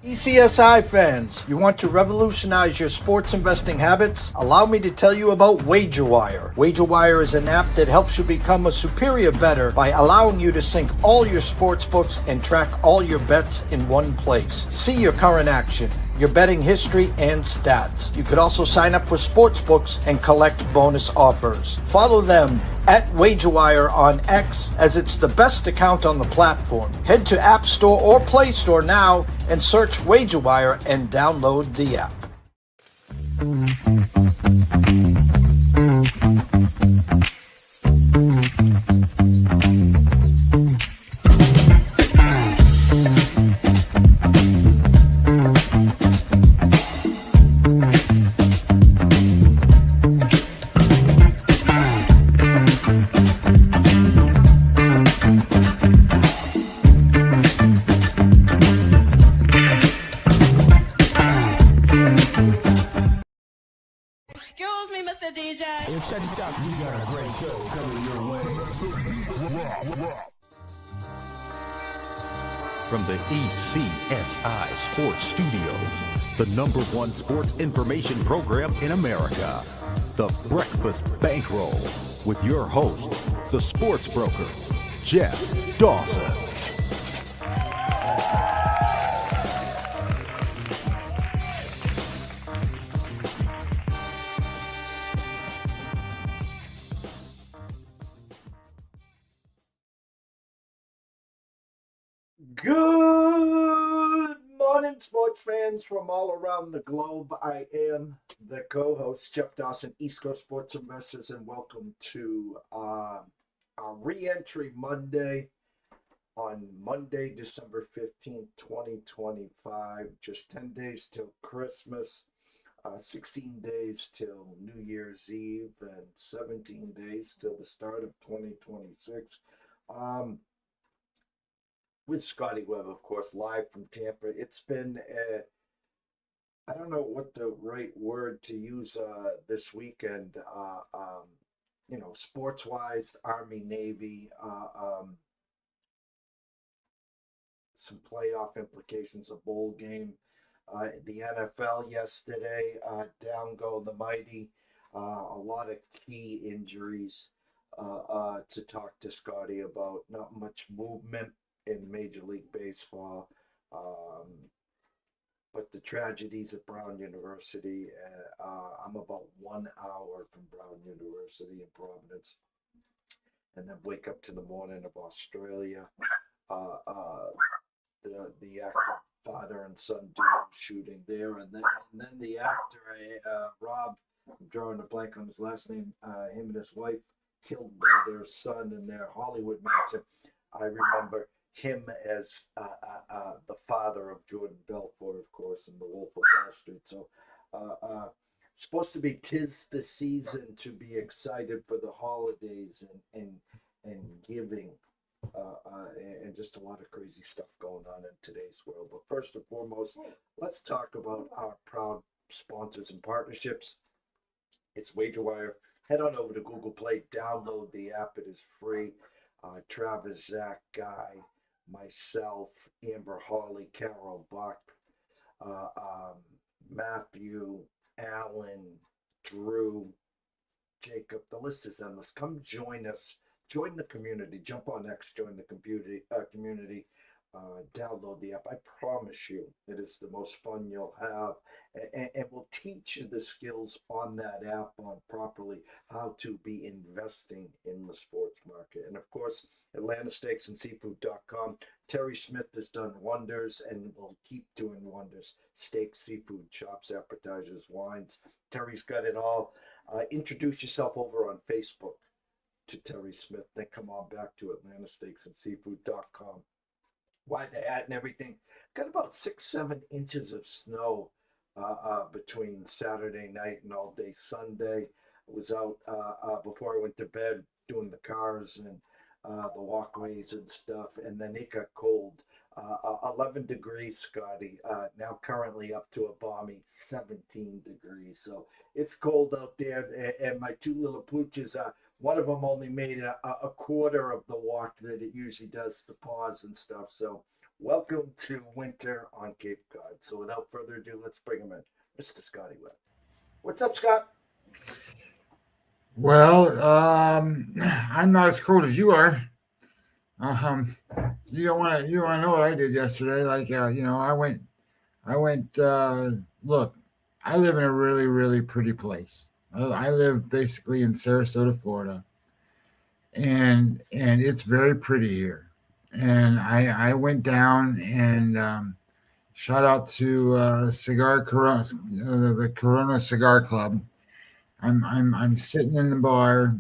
ECSI fans, you want to revolutionize your sports investing habits? Allow me to tell you about WagerWire. WagerWire is an app that helps you become a superior bettor by allowing you to sync all your sports books and track all your bets in one place. See your current action, your betting history, and stats. You could also sign up for sports books and collect bonus offers. Follow them at WagerWire on X, as it's the best account on the platform. Head to App Store or Play Store now and search WagerWire and download the app. Check this out. We got a great show coming your way. From the ECSI Sports Studios, the #1 sports information program in America, the Breakfast Bankroll, with your host, the sports broker, Jeff Dawson. Good morning, sports fans from all around the globe. I am the co-host, Jeff Dawson, East Coast Sports Investors, and welcome to our re-entry Monday on Monday, December 15th, 2025. Just 10 days till Christmas, 16 days till New Year's Eve, and 17 days till the start of 2026. With Scotty Webb, of course, live from Tampa. It's been, I don't know what the right word to use this weekend, sports-wise, Army, Navy, some playoff implications, a bowl game. The NFL yesterday, down go the mighty. A lot of key injuries to talk to Scotty about. Not much movement in Major League Baseball, but the tragedies at Brown University. I'm about 1 hour from Brown University in Providence, and then wake up to the morning of Australia. The actor father and son duo shooting there, and then the actor Rob, I'm drawing a blank on his last name, him and his wife killed by their son in their Hollywood mansion. I remember him as the father of Jordan Belfort, of course, in The Wolf of Wall Street. So, supposed to be 'tis the season to be excited for the holidays and giving, and just a lot of crazy stuff going on in today's world. But first and foremost, let's talk about our proud sponsors and partnerships. It's WagerWire. Head on over to Google Play, download the app. It is free. Travis, Zach, Guy, myself, Amber Hawley, Carol Buck, Matthew, Alan, Drew, Jacob. The list is endless. Come join us. Join the community. Jump on X. Join the community. Download the app. I promise you, it is the most fun you'll have, and we'll teach you the skills on that app on properly how to be investing in the sports market. And of course, AtlantaSteaksAndSeafood.com. Terry Smith has done wonders and will keep doing wonders. Steaks, seafood, chops, appetizers, wines. Terry's got it all. Introduce yourself over on Facebook to Terry Smith. Then come on back to AtlantaSteaksAndSeafood.com. Why the hat and everything. Got about 6-7 inches of snow between Saturday night and all day Sunday. I was out before I went to bed doing the cars and the walkways and stuff, and then it got cold. 11 degrees, Scotty. Now currently up to a balmy 17 degrees. So it's cold out there, and my two little pooches, one of them only made a quarter of the walk that it usually does to pause and stuff. So Welcome to winter on Cape Cod. So without further ado, let's bring him in, Mr. Scotty Webb. What's up, Scott? Well, I'm not as cold as you are. Um, you don't want to know what I did yesterday. Like, I went. Look, I live in a really, really pretty place. I live basically in Sarasota, Florida, and it's very pretty here. And I went down and shout out to Cigar Corona, the Corona Cigar Club. I'm sitting in the bar.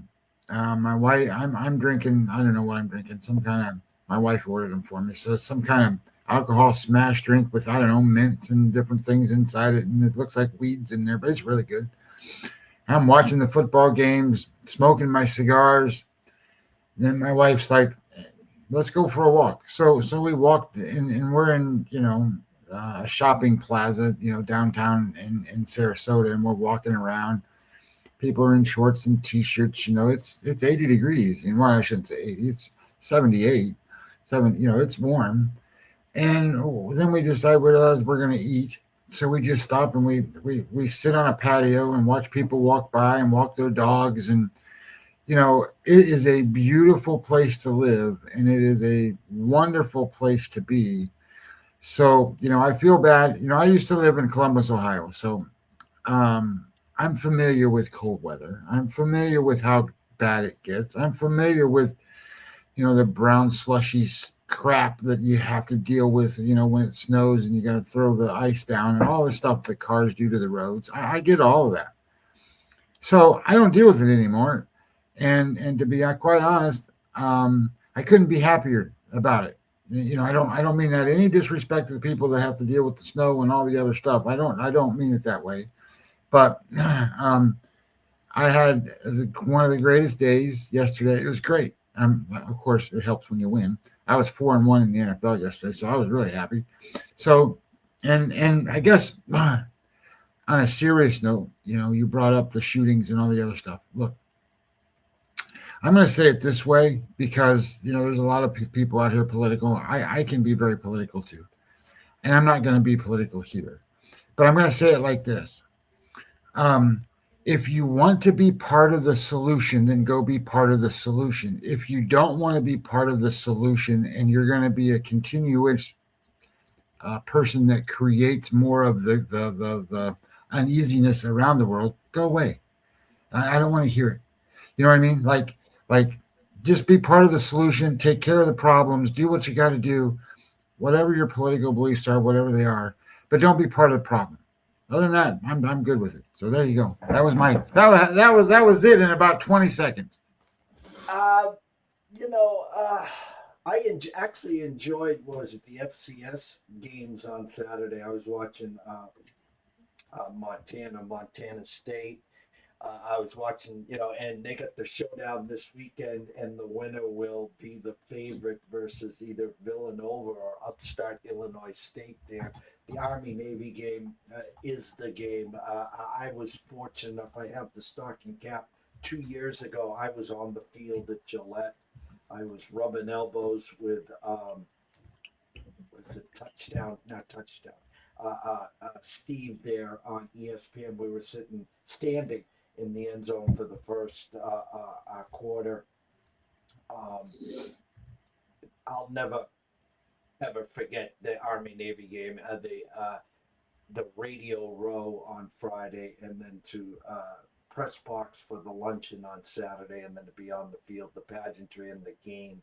My wife, I'm drinking. I don't know what I'm drinking. Some kind of. My wife ordered them for me, so it's some kind of alcohol smash drink with I don't know mints and different things inside it, and it looks like weeds in there, but it's really good. I'm watching the football games, smoking my cigars. Then my wife's like, "Let's go for a walk." So we walked, and we're in a shopping plaza, downtown in Sarasota, and we're walking around. People are in shorts and t-shirts. It's 80 degrees. And well, I shouldn't say 80. It's 78. It's warm. And then we decide we're going to eat. So we just stop and we sit on a patio and watch people walk by and walk their dogs. And, it is a beautiful place to live. And it is a wonderful place to be. So, I feel bad. I used to live in Columbus, Ohio. So, I'm familiar with cold weather. I'm familiar with how bad it gets. I'm familiar with, the brown slushy crap that you have to deal with, when it snows and you got to throw the ice down and all the stuff that cars do to the roads. I get all of that. So I don't deal with it anymore. And to be quite honest, I couldn't be happier about it. I don't mean that any disrespect to the people that have to deal with the snow and all the other stuff. I don't mean it that way. But I had one of the greatest days yesterday. It was great. Of course, it helps when you win. I was 4-1 in the NFL yesterday, so I was really happy. So, and I guess on a serious note, you brought up the shootings and all the other stuff. Look, I'm going to say it this way because there's a lot of people out here political. I can be very political too, and I'm not going to be political here. But I'm going to say it like this. If you want to be part of the solution, then go be part of the solution. If you don't want to be part of the solution and you're going to be a continuous person that creates more of the uneasiness around the world, go away. I don't want to hear it. You know what I mean? Like just be part of the solution, take care of the problems, do what you got to do, whatever your political beliefs are, whatever they are, but don't be part of the problem. Other than that, I'm good with it. So there you go. That was it in about 20 seconds. You know, actually enjoyed the FCS games on Saturday. I was watching Montana State. I was watching, and they got the showdown this weekend, and the winner will be the favorite versus either Villanova or upstart Illinois State there. The Army-Navy game is the game. I was fortunate enough. I have the stocking cap. 2 years ago, I was on the field at Gillette. I was rubbing elbows with Steve there on ESPN. We were standing in the end zone for the first quarter. I'll never ever forget the Army Navy game. The radio row on Friday, and then to press box for the luncheon on Saturday, and then to be on the field, the pageantry and the game.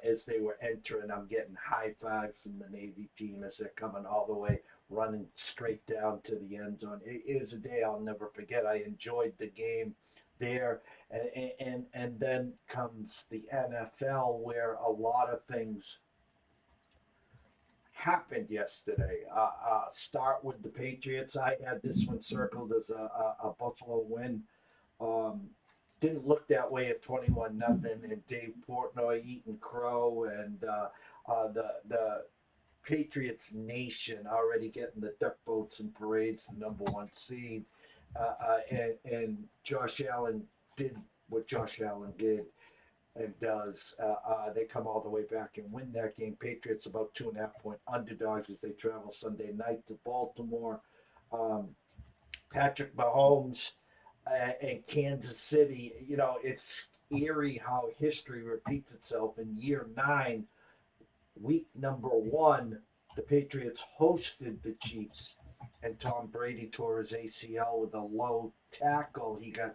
As they were entering, I'm getting high fives from the Navy team as they're coming all the way, running straight down to the end zone. It was a day I'll never forget. I enjoyed the game there, and then comes the NFL, where a lot of things happened yesterday. Start with the Patriots. I had this one circled as a Buffalo win. Didn't look that way at 21-0, and Dave Portnoy eating crow, and the Patriots nation already getting the duck boats and parades, the number one seed, and Josh Allen did what Josh Allen did. and does. They come all the way back and win that game. Patriots about 2.5-point underdogs as they travel Sunday night to Baltimore. Patrick Mahomes and Kansas City. It's eerie how history repeats itself. In year 9, week number 1, the Patriots hosted the Chiefs, and Tom Brady tore his ACL with a low tackle. He got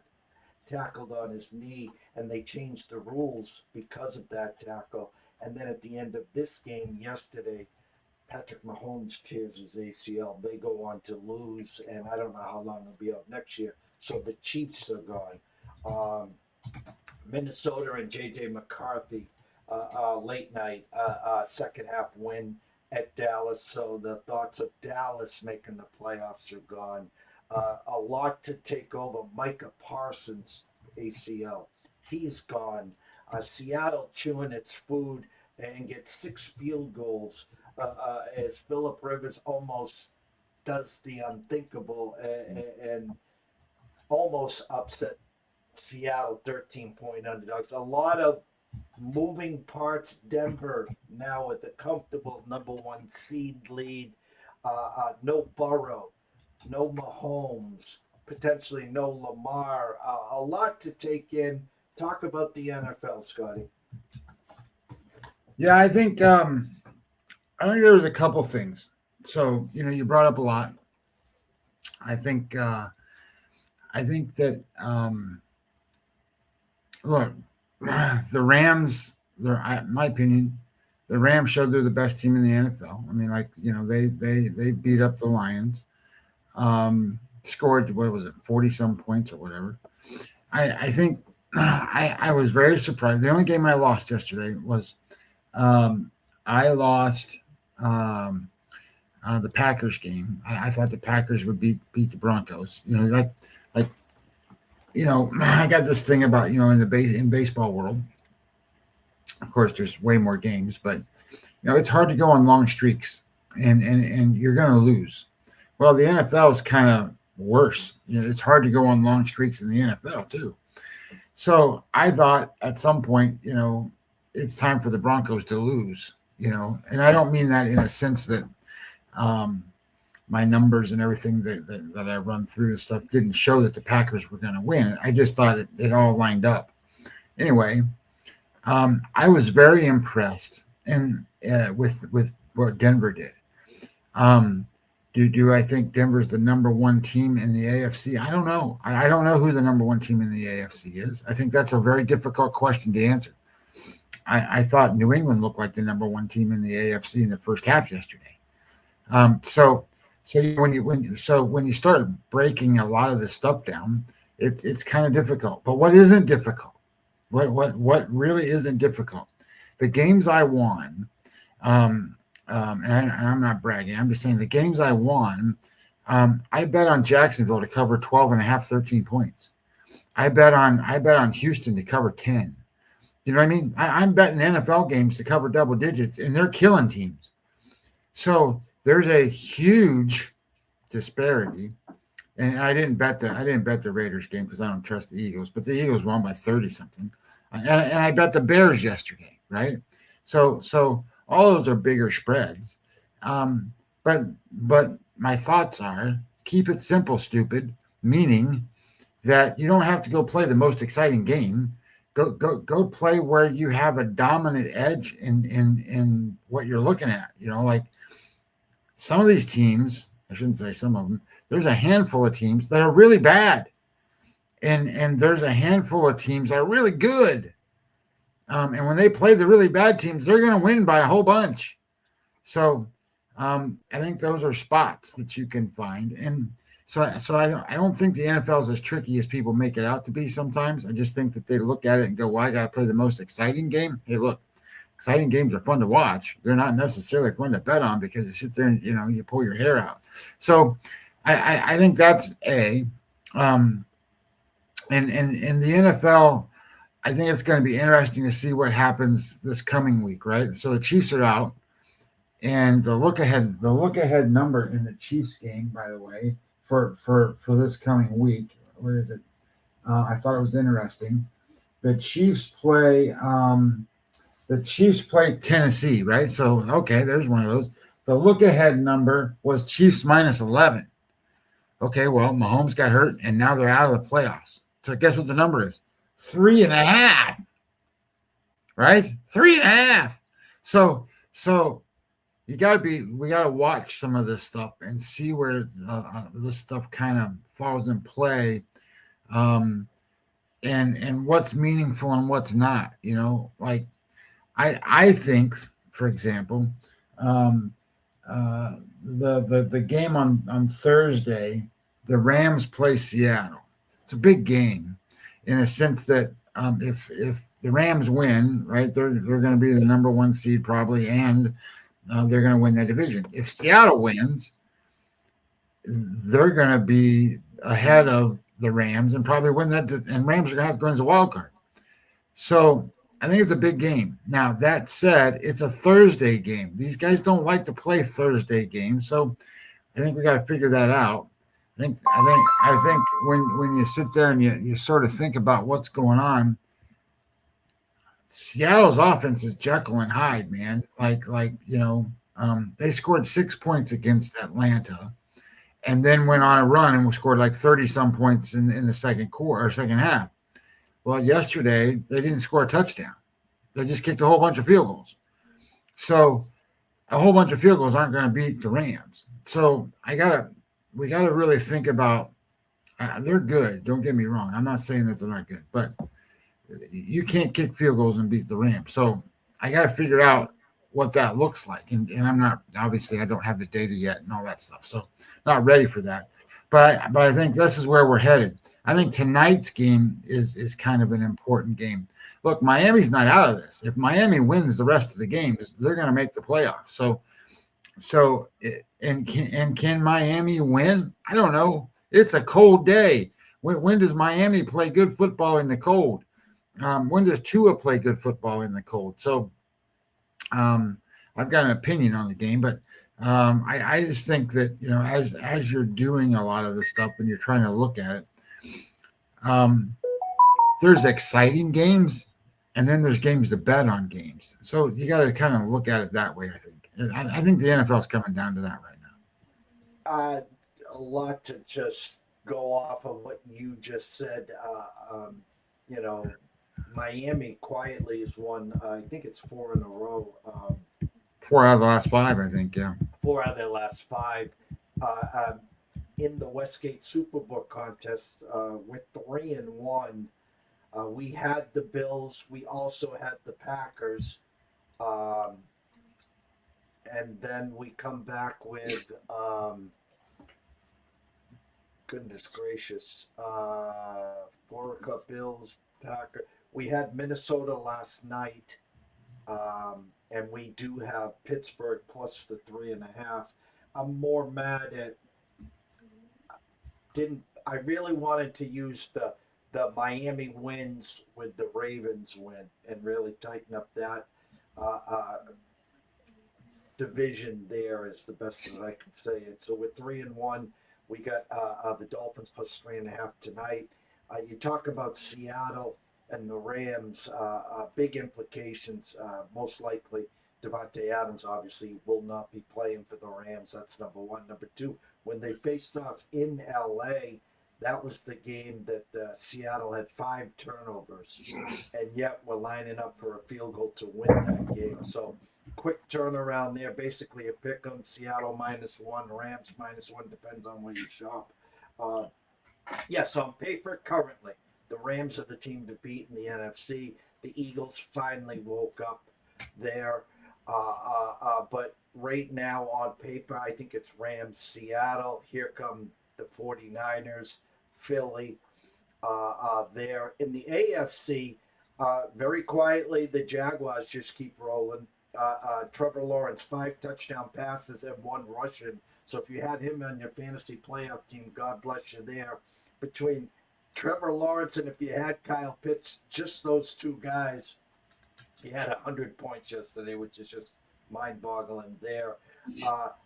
tackled on his knee, and they changed the rules because of that tackle. And then at the end of this game yesterday, Patrick Mahomes tears his ACL. They go on to lose, and I don't know how long they'll be out next year. So the Chiefs are gone. Minnesota and J.J. McCarthy, late night, second half win at Dallas. So the thoughts of Dallas making the playoffs are gone. A lot to take over. Micah Parsons, ACL, he's gone. Seattle chewing its food and gets 6 field goals as Phillip Rivers almost does the unthinkable and almost upset Seattle 13-point underdogs. A lot of moving parts. Denver now with a comfortable number 1 seed lead. No Burrow, no Mahomes, potentially no Lamar. A lot to take in. Talk about the NFL, Scotty. Yeah, I think there was a couple things. So, you brought up a lot. I think that look, the Rams, in my opinion, the Rams showed they're the best team in the NFL. I mean, they beat up the Lions, scored, 40 some points or whatever. I think I was very surprised. The only game I lost yesterday was I lost the Packers game. I thought the Packers would beat the Broncos. I got this thing about, in baseball world, of course, there's way more games, but, it's hard to go on long streaks and you're going to lose. Well, the NFL is kind of worse. It's hard to go on long streaks in the NFL too. So I thought at some point, it's time for the Broncos to lose, and I don't mean that in a sense that my numbers and everything that I run through and stuff didn't show that the Packers were going to win. I just thought it all lined up. Anyway, I was very impressed with what Denver did. Do I think Denver's the number 1 team in the AFC? I don't know. I don't know who the number 1 team in the AFC is. I think that's a very difficult question to answer. I thought New England looked like the number 1 team in the AFC in the first half yesterday. So when you start breaking a lot of this stuff down, it's kind of difficult. But what isn't difficult? What really isn't difficult? The games I won, and I'm not bragging. I'm just saying the games I won. I bet on Jacksonville to cover 12.5, 13 points. I bet on Houston to cover 10. You know what I mean? I'm betting NFL games to cover double digits, and they're killing teams. So there's a huge disparity. And I didn't bet the Raiders game because I don't trust the Eagles, but the Eagles won by 30 something. And I bet the Bears yesterday, right? So all those are bigger spreads. But my thoughts are keep it simple, stupid, meaning that you don't have to go play the most exciting game. Go play where you have a dominant edge in what you're looking at. Like some of these teams, I shouldn't say some of them, there's a handful of teams that are really bad. And there's a handful of teams that are really good. And when they play the really bad teams, they're going to win by a whole bunch. So I think those are spots that you can find. And so I don't think the NFL is as tricky as people make it out to be sometimes. I just think that they look at it and go, well, I got to play the most exciting game. Hey, look, exciting games are fun to watch. They're not necessarily fun to bet on because you sit there and, you pull your hair out. So I think that's A. And the NFL, I think it's going to be interesting to see what happens this coming week, right? So the Chiefs are out, and the look ahead number in the Chiefs game, by the way, for this coming week, where is it? I thought it was interesting. the Chiefs play Tennessee, right? So okay, there's one of those. The look ahead number was Chiefs minus 11. Okay, well, Mahomes got hurt and now they're out of the playoffs. So guess what the number is? 3.5. Right? 3.5. So we got to watch some of this stuff and see where this stuff kind of falls in play, and what's meaningful and what's not. Like I think, for example, the game on Thursday, the Rams play Seattle. It's a big game, in a sense that if the Rams win, right, they're going to be the number one seed probably, and they're going to win that division. If Seattle wins, they're going to be ahead of the Rams and probably win that. And Rams are going to have to go as a wild card. So I think it's a big game. Now, that said, it's a Thursday game. These guys don't like to play Thursday games, so I think we got to figure that out. I think when you sit there and you sort of think about what's going on, Seattle's offense is Jekyll and Hyde, man. They scored 6 points against Atlanta, and then went on a run and scored like 30-some points in the second quarter or second half. Well, yesterday they didn't score a touchdown. They just kicked a whole bunch of field goals. So a whole bunch of field goals aren't going to beat the Rams. So we gotta really think about. They're good. Don't get me wrong. I'm not saying that they're not good, but you can't kick field goals and beat the Rams. So I got to figure out what that looks like. And I'm not, obviously I don't have the data yet and all that stuff. So not ready for that. But I think this is where we're headed. I think tonight's game is kind of an important game. Look, Miami's not out of this. If Miami wins the rest of the games, they're going to make the playoffs. Can Miami win? I don't know. It's a cold day. When does Miami play good football in the cold? When does Tua play good football in the cold? So I've got an opinion on the game, but I just think that, as you're doing a lot of this stuff and you're trying to look at it, there's exciting games and then there's games to bet on games. So you got to kind of look at it that way, I think. I think the NFL is coming down to that right now. A lot to just go off of what you just said. Miami quietly has won, I think it's 4 in a row. 4 out of the last 5, I think, yeah. 4 out of their last 5. In the Westgate Superbook contest, with 3-1, we had the Bills. We also had the Packers. And then we come back with, goodness gracious, Cup Bills, Packers. We had Minnesota last night, and we do have Pittsburgh plus the 3.5. I'm more mad at. I really wanted to use the Miami wins with the Ravens win and really tighten up that division there is the best that I can say it. So with 3-1, we got the Dolphins plus 3.5 tonight. You talk about Seattle and the Rams, big implications. Most likely, Devontae Adams obviously will not be playing for the Rams. That's number one. Number two, when they faced off in LA, that was the game that Seattle had 5 turnovers, and yet we're lining up for a field goal to win that game. So quick turnaround there. Basically a pick 'em. Seattle -1, Rams -1, depends on where you shop. Yes, on paper, currently, the Rams are the team to beat in the NFC. The Eagles finally woke up there. But right now on paper, I think it's Rams, Seattle. Here come the 49ers, Philly. There in the AFC, very quietly, the Jaguars just keep rolling. Trevor Lawrence, 5 touchdown passes and 1 rushing. So if you had him on your fantasy playoff team, God bless you there. Between Trevor Lawrence and if you had Kyle Pitts, just those 2 guys, he had 100 points yesterday, which is just mind-boggling there.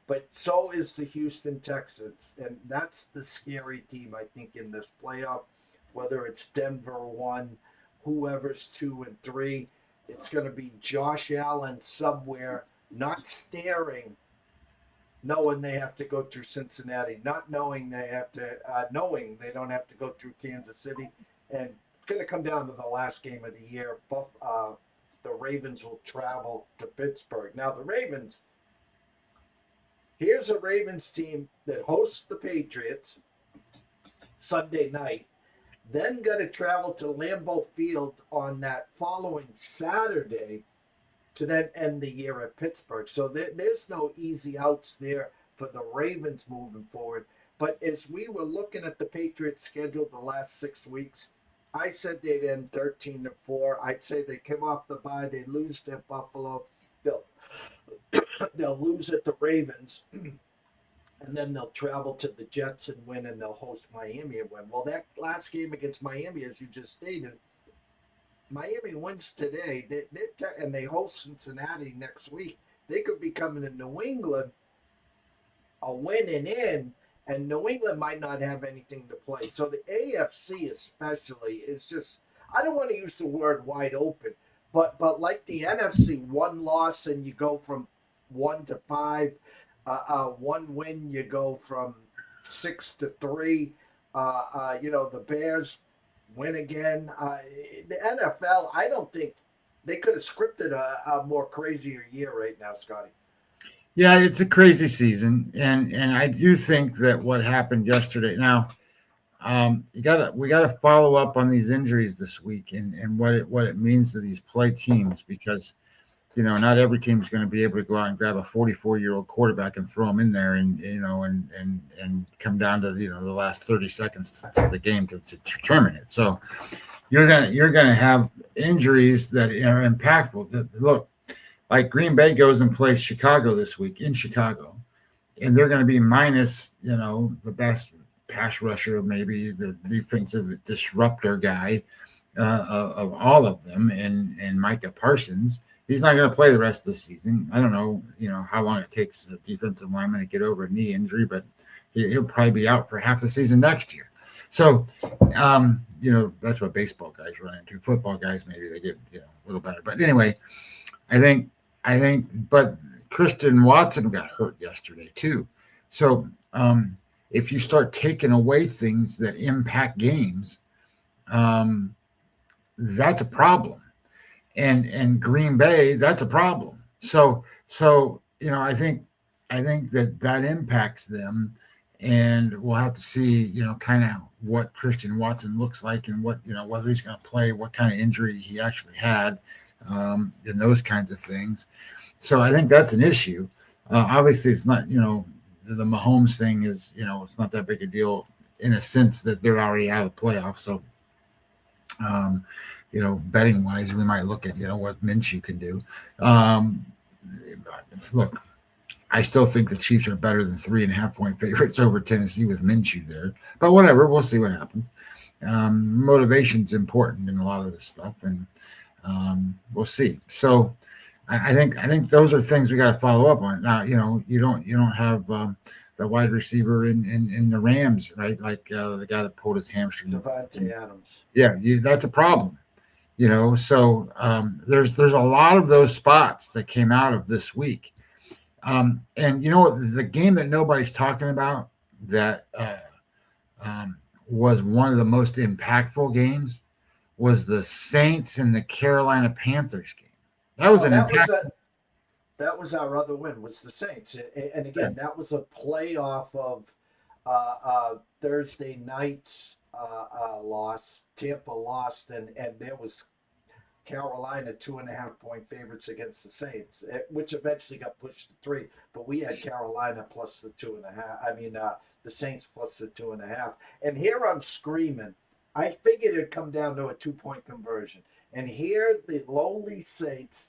But so is the Houston Texans, and that's the scary team, I think, in this playoff, whether it's Denver 1 whoever's 2 and 3. It's going to be Josh Allen somewhere, not staring, knowing they have to go through Cincinnati, not knowing they have to, knowing they don't have to go through Kansas City, and it's going to come down to the last game of the year. The Ravens will travel to Pittsburgh. Now the Ravens, here's a Ravens team that hosts the Patriots Sunday night, then got to travel to Lambeau Field on that following Saturday to then end the year at Pittsburgh. So there's no easy outs there for the Ravens moving forward. But as we were looking at the Patriots schedule the last 6 weeks, I said they'd end 13-4. I'd say they come off the bye, they lose to Buffalo, they'll lose at the Ravens, and then they'll travel to the Jets and win, and they'll host Miami and win. Well, that last game against Miami, as you just stated, Miami wins today, and they host Cincinnati next week. They could be coming to New England a win and in, and New England might not have anything to play. So the AFC especially is just, I don't want to use the word wide open, but like the NFC, one loss and you go from 1 to 5, one win you go from 6 to 3. The Bears win again. The NFL, I don't think they could have scripted a more crazier year right now, Scotty. Yeah, it's a crazy season, and I do think that what happened yesterday. Now, we gotta follow up on these injuries this week and what it means to these play teams, because not every team is going to be able to go out and grab a 44-year-old quarterback and throw him in there and come down to the last 30 seconds of the game to determine it. So you're gonna have injuries that are impactful. Look, like Green Bay goes and plays Chicago this week in Chicago, and they're going to be minus the best pass rusher, maybe the defensive disruptor guy of all of them, and Micah Parsons. He's not going to play the rest of the season. I don't know, how long it takes a defensive lineman to get over a knee injury, but he'll probably be out for half the season next year. So, that's what baseball guys run into. Football guys, maybe they get, a little better. But anyway, I think, but Christian Watson got hurt yesterday too. So, if you start taking away things that impact games, that's a problem. And Green Bay, that's a problem. So I think that impacts them, and we'll have to see kind of what Christian Watson looks like, and what whether he's going to play, what kind of injury he actually had, and those kinds of things. So I think that's an issue. Obviously, it's not the Mahomes thing is it's not that big a deal in a sense that they're already out of the playoffs. So. Betting wise, we might look at, what Minshew can do. Look, I still think the Chiefs are better than 3.5-point favorites over Tennessee with Minshew there, but whatever, we'll see what happens. Motivation's important in a lot of this stuff, and we'll see. So I think those are things we got to follow up on. Now, you don't have the wide receiver in the Rams, right? Like the guy that pulled his hamstring. Devontae Adams. Yeah, that's a problem. So there's a lot of those spots that came out of this week. And the game that nobody's talking about that was one of the most impactful games was the Saints and the Carolina Panthers game. That was that was our other win, was the Saints. And again, that was a playoff of Thursday night's loss. Tampa lost, and there was Carolina 2.5-point favorites against the Saints, which eventually got pushed to 3. But we had Carolina plus the 2.5. The Saints plus the 2.5. And here I'm screaming. I figured it'd come down to a 2-point conversion. And here the lowly Saints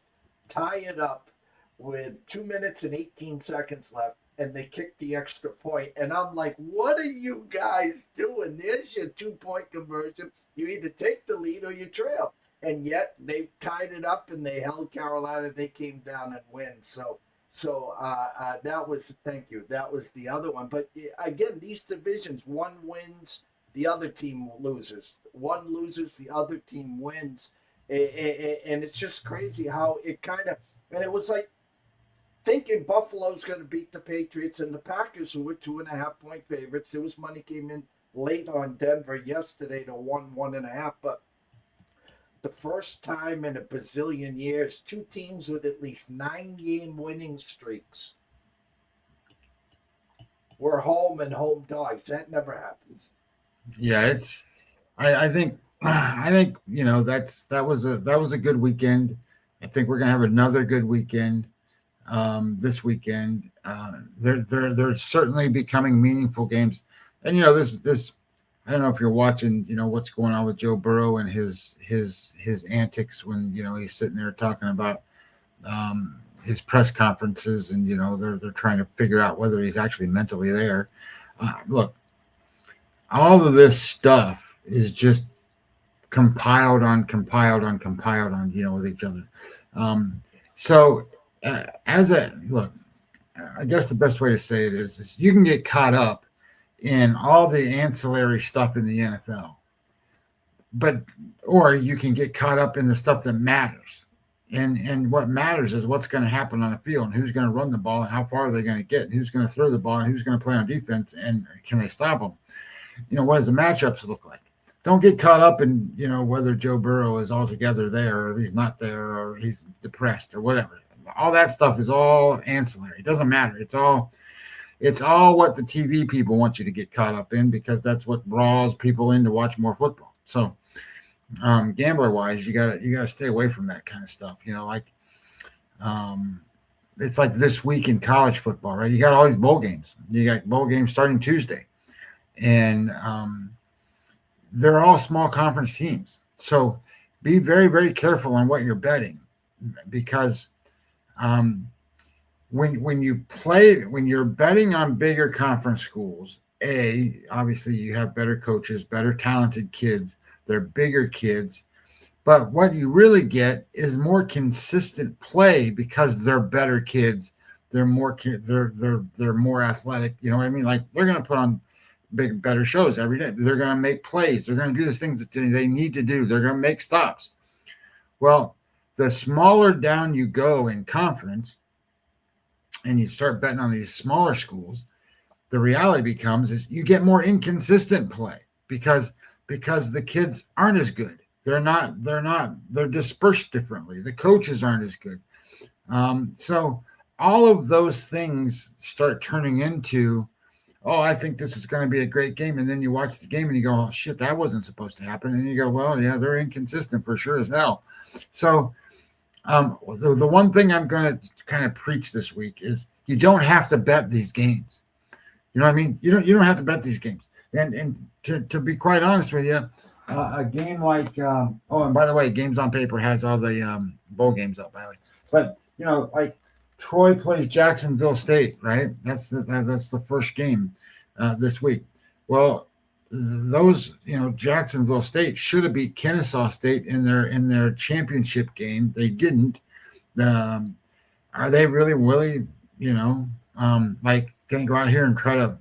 tie it up with 2 minutes and 18 seconds left, and they kick the extra point. And I'm like, what are you guys doing? There's your 2-point conversion. You either take the lead or you trail. And yet they tied it up and they held Carolina. They came down and win. So that was, thank you. That was the other one. But again, these divisions, one wins the other team loses. One loses, the other team wins. And it's just crazy how it kind of, and it was like thinking Buffalo's going to beat the Patriots and the Packers, who were 2.5-point favorites. There was money came in late on Denver yesterday to 1.5. But the first time in a bazillion years, two teams with at least 9-game winning streaks were home and home dogs. That never happens. Yeah, I think that was a good weekend. I think we're gonna have another good weekend this weekend. They're certainly becoming meaningful games. And this I don't know if you're watching, what's going on with Joe Burrow and his antics when, he's sitting there talking about his press conferences and, they're trying to figure out whether he's actually mentally there. Look, all of this stuff is just compiled on, with each other. I guess the best way to say it is you can get caught up in all the ancillary stuff in the NFL, or you can get caught up in the stuff that matters. And what matters is what's going to happen on the field and who's going to run the ball and how far are they going to get and who's going to throw the ball and who's going to play on defense and can they stop them? What does the matchups look like? Don't get caught up in, whether Joe Burrow is altogether there or he's not there or he's depressed or whatever. All that stuff is all ancillary. It doesn't matter. It's all what the TV people want you to get caught up in because that's what draws people in to watch more football. So, gambler wise, you gotta stay away from that kind of stuff. It's like this week in college football, right? You got all these bowl games. You got bowl games starting Tuesday, and they're all small conference teams. So, be very, very careful on what you're betting because when you're betting on bigger conference schools, obviously you have better coaches, better talented kids, they're bigger kids, but what you really get is more consistent play because they're better kids, they're more athletic, you know what I mean? Like they're going to put on better shows every day. They're going to make plays, they're going to do the things that they need to do, they're going to make stops. Well, the smaller down you go in conference, and you start betting on these smaller schools, the reality becomes is you get more inconsistent play because the kids aren't as good. They're dispersed differently. The coaches aren't as good. So all of those things start turning into, I think this is going to be a great game. And then you watch the game and you go, oh shit, that wasn't supposed to happen. And you go, well, yeah, they're inconsistent for sure as hell. So the one thing I'm going to kind of preach this week is you don't have to bet these games. You know what I mean? You don't have to bet these games. And to be quite honest with you, a game like and by the way, Games on Paper has all the bowl games up, by the way. But like Troy plays Jacksonville State, right? That's the first game this week. Well, those Jacksonville State should have beat Kennesaw State in their championship game. They didn't. Are they really like going to go out here and try to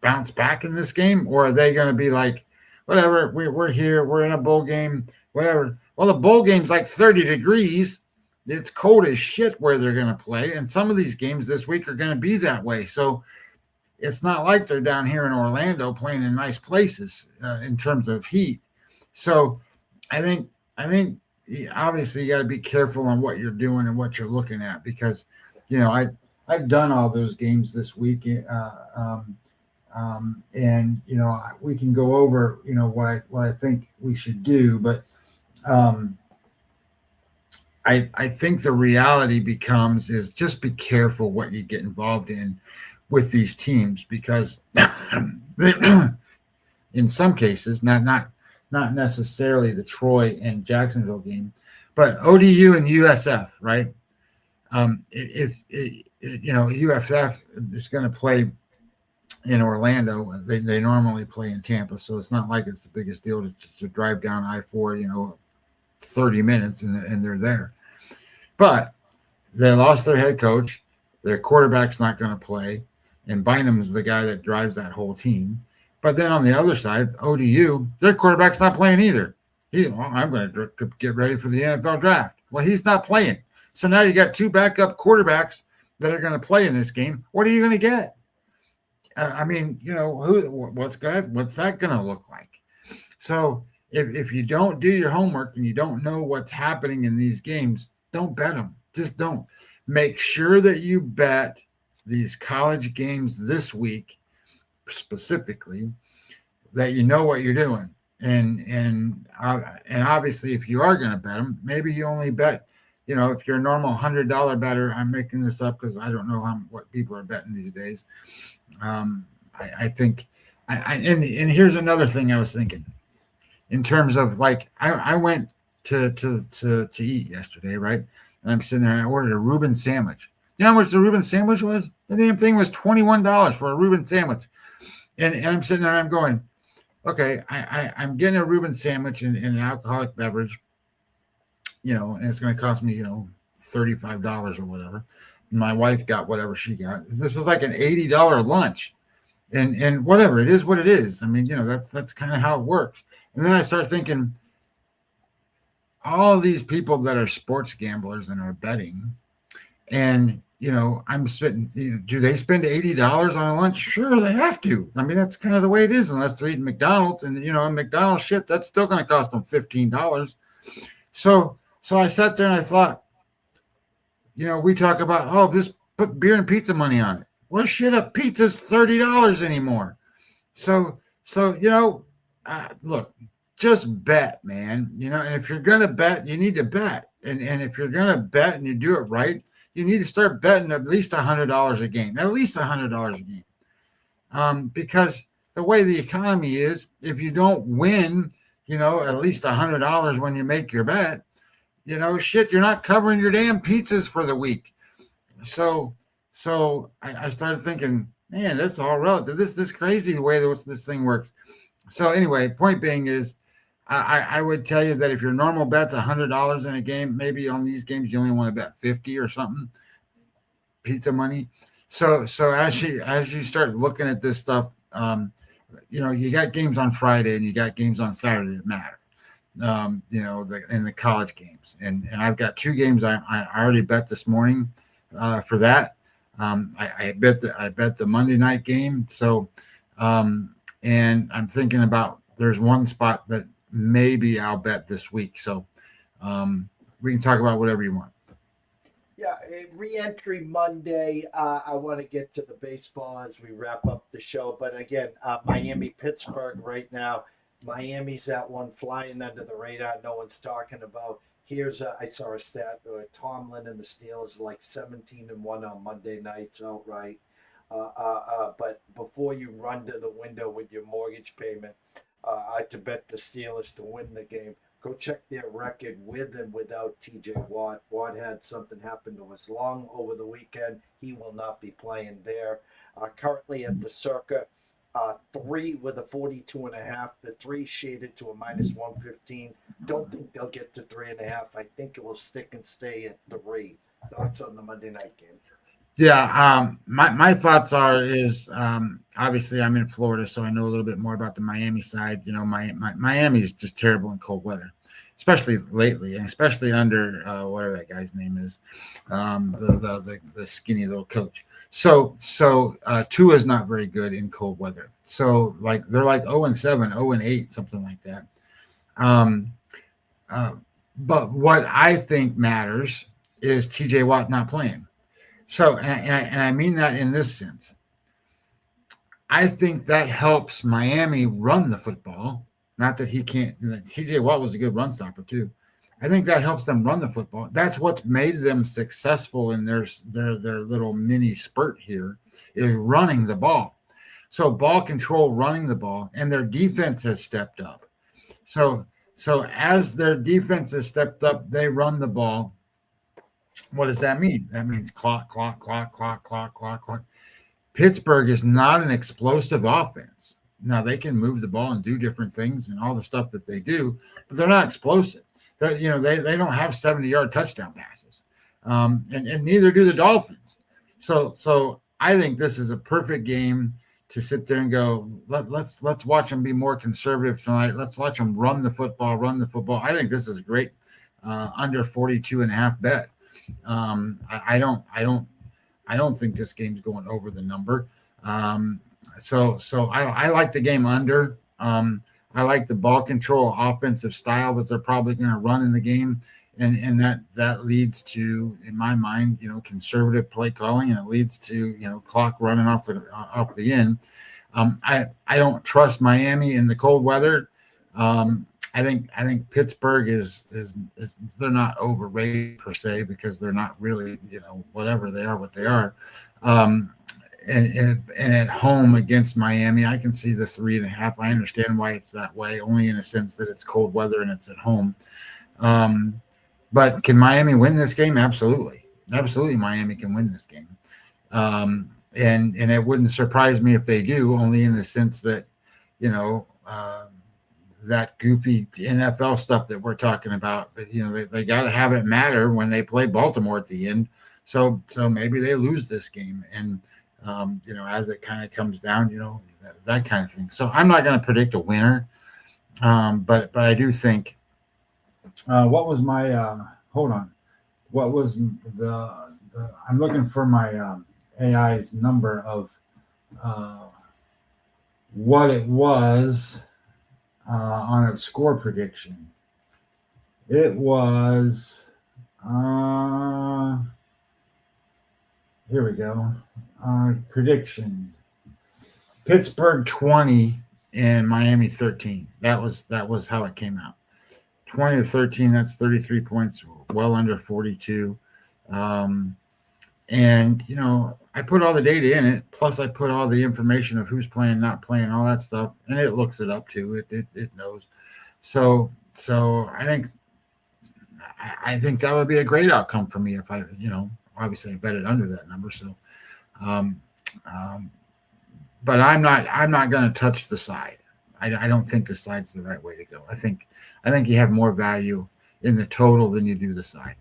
bounce back in this game, or are they going to be like, whatever, we're here, we're in a bowl game, whatever? Well, the bowl game's like 30 degrees. It's cold as shit where they're going to play, and some of these games this week are going to be that way. So it's not like they're down here in Orlando playing in nice places in terms of heat. So I think obviously you got to be careful on what you're doing and what you're looking at because, I've done all those games this week. And, we can go over, what I think we should do. But I think the reality becomes is just be careful what you get involved in with these teams because in some cases, not necessarily the Troy and Jacksonville game, but ODU and USF, right? USF is going to play in Orlando. They normally play in Tampa, so it's not like it's the biggest deal to drive down I-4, 30 minutes and they're there. But they lost their head coach. Their quarterback's not going to play. And Bynum's the guy that drives that whole team. But then on the other side, ODU, their quarterback's not playing either. I'm going to get ready for the NFL draft. Well, he's not playing. So now you got two backup quarterbacks that are going to play in this game. What are you going to get? I mean, what's that going to look like? So if you don't do your homework and you don't know what's happening in these games, don't bet them. Just don't. Make sure that you bet these college games this week specifically, that you know what you're doing. And obviously, if you are going to bet them, maybe you only bet, if you're a normal $100 better. I'm making this up because I don't know what people are betting these days. I think, and here's another thing I was thinking, in terms of like, I went to eat yesterday, right? And I'm sitting there and I ordered a Reuben sandwich. You know how much the Reuben sandwich was? The damn thing was $21 for a Reuben sandwich. And I'm sitting there and I'm going, okay, I'm getting a Reuben sandwich and an alcoholic beverage, and it's going to cost me, $35 or whatever. My wife got whatever she got. This is like an $80 lunch, and whatever, it is what it is. I mean, that's kind of how it works. And then I start thinking, all of these people that are sports gamblers and are betting, and I'm spitting. Do they spend $80 on a lunch? Sure, they have to. I mean, that's kind of the way it is, unless they're eating McDonald's, and McDonald's shit, that's still going to cost them $15. So I sat there and I thought, we talk about, just put beer and pizza money on it. Well, shit, a pizza's $30 anymore. So look, just bet, man. And if you're gonna bet, you need to bet, and if you're gonna bet and you do it right, you need to start betting at least $100 a game, a game. Because the way the economy is, if you don't win, at least $100 when you make your bet, shit, you're not covering your damn pizzas for the week. So I started thinking, man, that's all relative. This crazy the way that this thing works. So anyway, point being is, I would tell you that if your normal bet's $100 in a game, maybe on these games you only want to bet 50 or something, pizza money. So as you start looking at this stuff, you got games on Friday and you got games on Saturday that matter. In the college games, and I've got two games I already bet this morning for that. I bet the Monday night game. So, and I'm thinking about, there's one spot that maybe I'll bet this week. So, we can talk about whatever you want. Yeah, re-entry Monday. I want to get to the baseball as we wrap up the show. But again, Miami-Pittsburgh right now. Miami's that one flying under the radar. No one's talking about. I saw a stat. Tomlin and the Steelers are like 17-1 on Monday nights outright. But before you run to the window with your mortgage payment to bet the Steelers to win the game, go check their record with and without T.J. Watt. Watt had something happen to his lung over the weekend. He will not be playing there. Currently at the Circa, 3 with a 42.5. The 3 shaded to a -115. Don't think they'll get to 3.5. I think it will stick and stay at 3. Thoughts on the Monday night game? Yeah, my thoughts is obviously I'm in Florida, so I know a little bit more about the Miami side. Miami is just terrible in cold weather, especially lately, and especially under whatever that guy's name is, the skinny little coach. So Tua is not very good in cold weather. So they're like 0-7, 0-8, something like that. But what I think matters is T.J. Watt not playing. So, and I mean that in this sense. I think that helps Miami run the football. Not that he can't. T.J. Watt was a good run stopper too. I think that helps them run the football. That's what's made them successful in their little mini spurt here, is running the ball. So ball control, running the ball, and their defense has stepped up. So as their defense has stepped up, they run the ball. What does that mean? That means clock. Pittsburgh is not an explosive offense. Now, they can move the ball and do different things and all the stuff that they do, but they're not explosive. They don't have 70-yard touchdown passes, and neither do the Dolphins. So I think this is a perfect game to sit there and go, let's watch them be more conservative tonight. Let's watch them run the football. I think this is a great under 42.5 bet. I don't think this game's going over the number. So I like the game under. I like the ball control offensive style that they're probably going to run in the game. And that leads to, in my mind, conservative play calling, and it leads to, clock running off the end. I don't trust Miami in the cold weather. I think Pittsburgh is they're not overrated per se, because they're not really, whatever they are, what they are. And at home against Miami, I can see the 3.5. I understand why it's that way, only in a sense that it's cold weather and it's at home. But can Miami win this game? Absolutely. Miami can win this game. And it wouldn't surprise me if they do, only in the sense that, that goofy NFL stuff that we're talking about, but they got to have it matter when they play Baltimore at the end. So maybe they lose this game. And, as it kind of comes down, that kind of thing. So I'm not going to predict a winner. But I do think, what was my, hold on. What was I'm looking for my AI's number of what it was on a score prediction. It was, here we go. Prediction: Pittsburgh 20 and Miami 13. That was how it came out. 20-13. That's 33 points, well under 42. And I put all the data in it. Plus, I put all the information of who's playing, not playing, all that stuff, and it looks it up too. It knows. So I think that would be a great outcome for me if I, obviously I bet it under that number. So, but I'm not going to touch the side. I don't think the side's the right way to go. I think you have more value in the total than you do the side.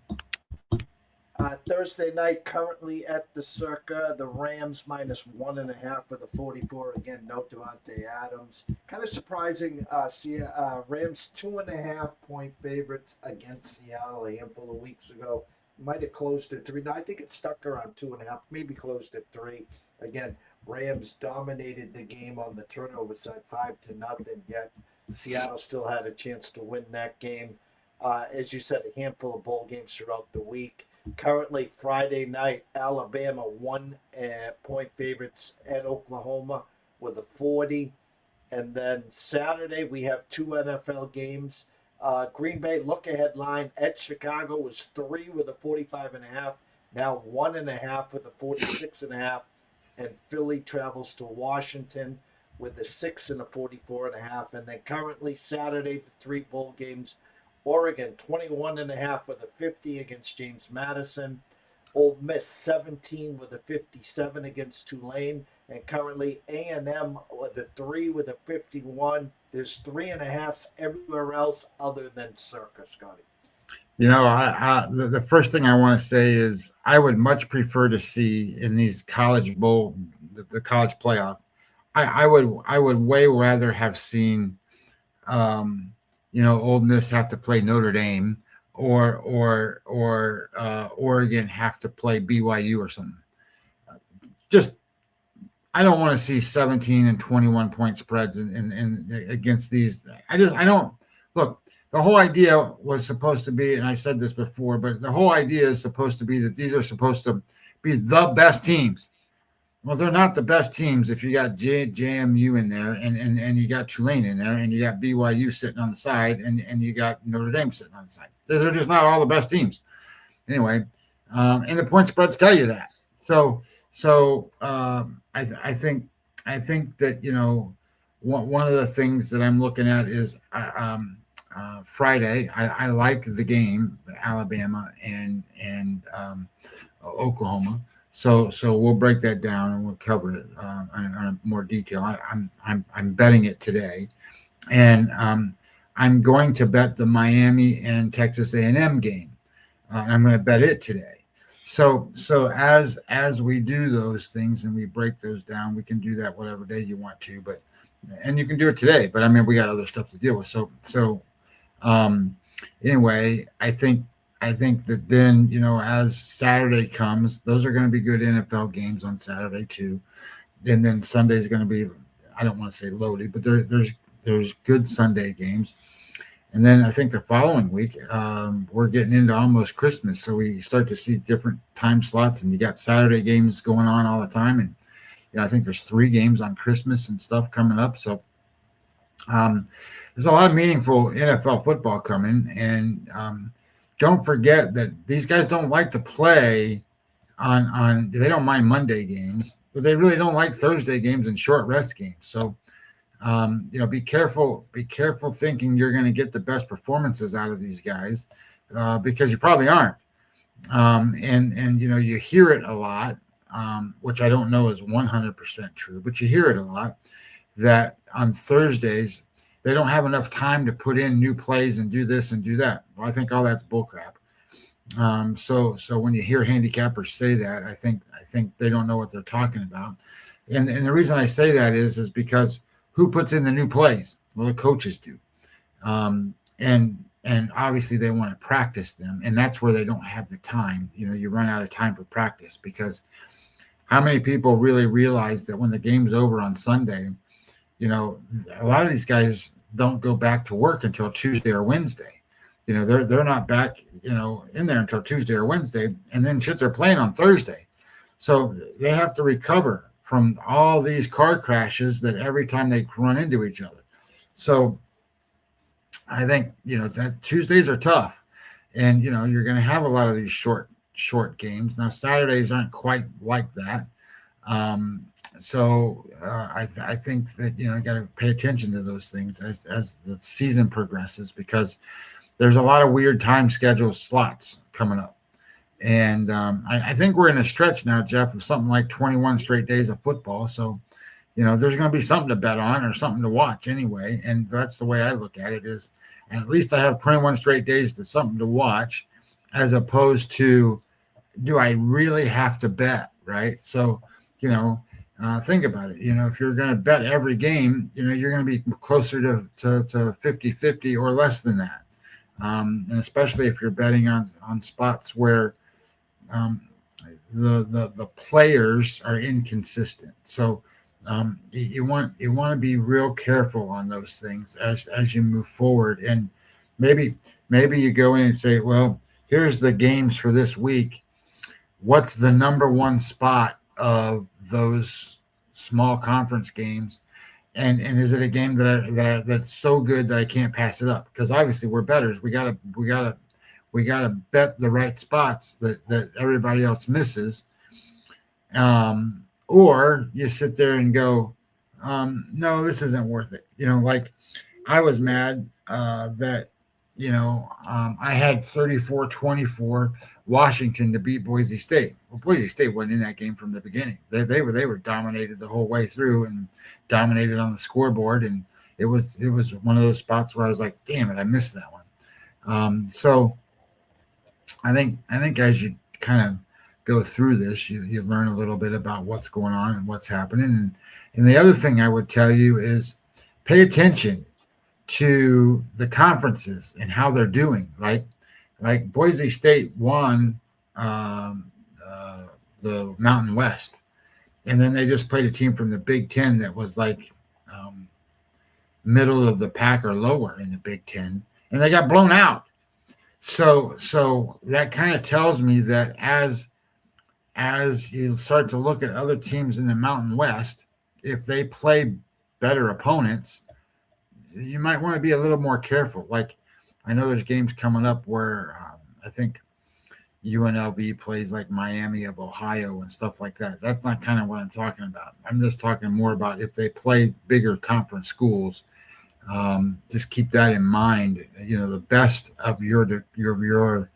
Thursday night, currently at the Circa, the Rams -1.5 with a 44. Again, no Devontae Adams. Kind of surprising. Rams 2.5 point favorites against Seattle a handful of weeks ago. Might have closed at 3. No, I think it stuck around 2.5, maybe closed at 3. Again, Rams dominated the game on the turnover side, 5-0. Yet Seattle still had a chance to win that game. As you said, a handful of bowl games throughout the week. Currently, Friday night, Alabama 1 point favorites at Oklahoma with a 40. And then Saturday, we have 2 NFL games. Green Bay look-ahead line at Chicago was 3 with a 45.5. Now 1.5 with a 46.5. And Philly travels to Washington with a 6 and a 44.5. And then currently Saturday, the 3 bowl games. Oregon 21.5 with a 50 against James Madison. Ole Miss 17 with a 57 against Tulane. And currently A&M with a 3 with a 51. There's 3.5s everywhere else other than Circa, Scotty. The first thing I want to say is I would much prefer to see in these college bowl, the college playoff. I would way rather have seen, Ole Miss have to play Notre Dame or Oregon have to play BYU or something. I don't want to see 17 and 21 point spreads in against these. I don't look. The whole idea was supposed to be, and I said this before, but the whole idea is supposed to be that these are supposed to be the best teams. Well, they're not the best teams if you got JMU in there and you got Tulane in there and you got BYU sitting on the side and you got Notre Dame sitting on the side. They're just not all the best teams. Anyway, and the point spreads tell you that. So I think that, one of the things that I'm looking at is Friday. I like the game, Alabama and Oklahoma. So we'll break that down and we'll cover it on more detail. I'm betting it today, and I'm going to bet the Miami and Texas A&M game. I'm going to bet it today. So as we do those things and we break those down, we can do that whatever day you want to, and you can do it today. But I mean, we got other stuff to deal with. Um, anyway, I think that then, as Saturday comes, those are going to be good NFL games on Saturday too, and then Sunday is going to be, I don't want to say loaded, but there's good Sunday games. And then I think the following week, we're getting into almost Christmas. So we start to see different time slots, and you got Saturday games going on all the time. And, I think there's 3 games on Christmas and stuff coming up. So there's a lot of meaningful NFL football coming. And don't forget that these guys don't like to play they don't mind Monday games, but they really don't like Thursday games and short rest games. So, be careful thinking you're going to get the best performances out of these guys, because you probably aren't. And you hear it a lot, which I don't know is 100% true, but you hear it a lot, that on Thursdays they don't have enough time to put in new plays and do this and do that. Well, I think all that's bullcrap. So when you hear handicappers say that, I think they don't know what they're talking about. And the reason I say that is because who puts in the new plays? Well, the coaches do. And obviously they want to practice them, and that's where they don't have the time. You run out of time for practice, because how many people really realize that when the game's over on Sunday, a lot of these guys don't go back to work until Tuesday or Wednesday. They're not back, in there until Tuesday or Wednesday, and then they're playing on Thursday. So they have to recover from all these car crashes that every time they run into each other. So I think, that Tuesdays are tough, and, you're going to have a lot of these short games. Now, Saturdays aren't quite like that. I think that, you got to pay attention to those things as the season progresses, because there's a lot of weird time schedule slots coming up. And I think we're in a stretch now, Jeff, of something like 21 straight days of football. So, there's going to be something to bet on or something to watch anyway. And that's the way I look at it, is at least I have 21 straight days to something to watch, as opposed to, do I really have to bet, right? So, think about it. If you're going to bet every game, you're going to be closer to 50-50 or less than that. And especially if you're betting on spots where the players are inconsistent. So you want to be real careful on those things as you move forward. And maybe you go in and say, well, here's the games for this week. What's the number one spot of those small conference games? And is it a game that's so good that I can't pass it up? Because obviously we're bettors. We gotta bet the right spots that everybody else misses. Or you sit there and go, no, this isn't worth it. Like I was mad that I had 34-24 Washington to beat Boise State. Well, Boise State wasn't in that game from the beginning. They were dominated the whole way through and dominated on the scoreboard. And it was one of those spots where I was like, damn it, I missed that one. So I think as you kind of go through this, you learn a little bit about what's going on and what's happening. And the other thing I would tell you is pay attention to the conferences and how they're doing. Like Boise State won the Mountain West, and then they just played a team from the Big Ten that was like middle of the pack or lower in the Big Ten, and they got blown out. So that kind of tells me that as you start to look at other teams in the Mountain West, if they play better opponents, you might want to be a little more careful. Like I know there's games coming up where I think UNLV plays like Miami of Ohio and stuff like that. That's not kind of what I'm talking about. I'm just talking more about if they play bigger conference schools. Just keep that in mind. The best of your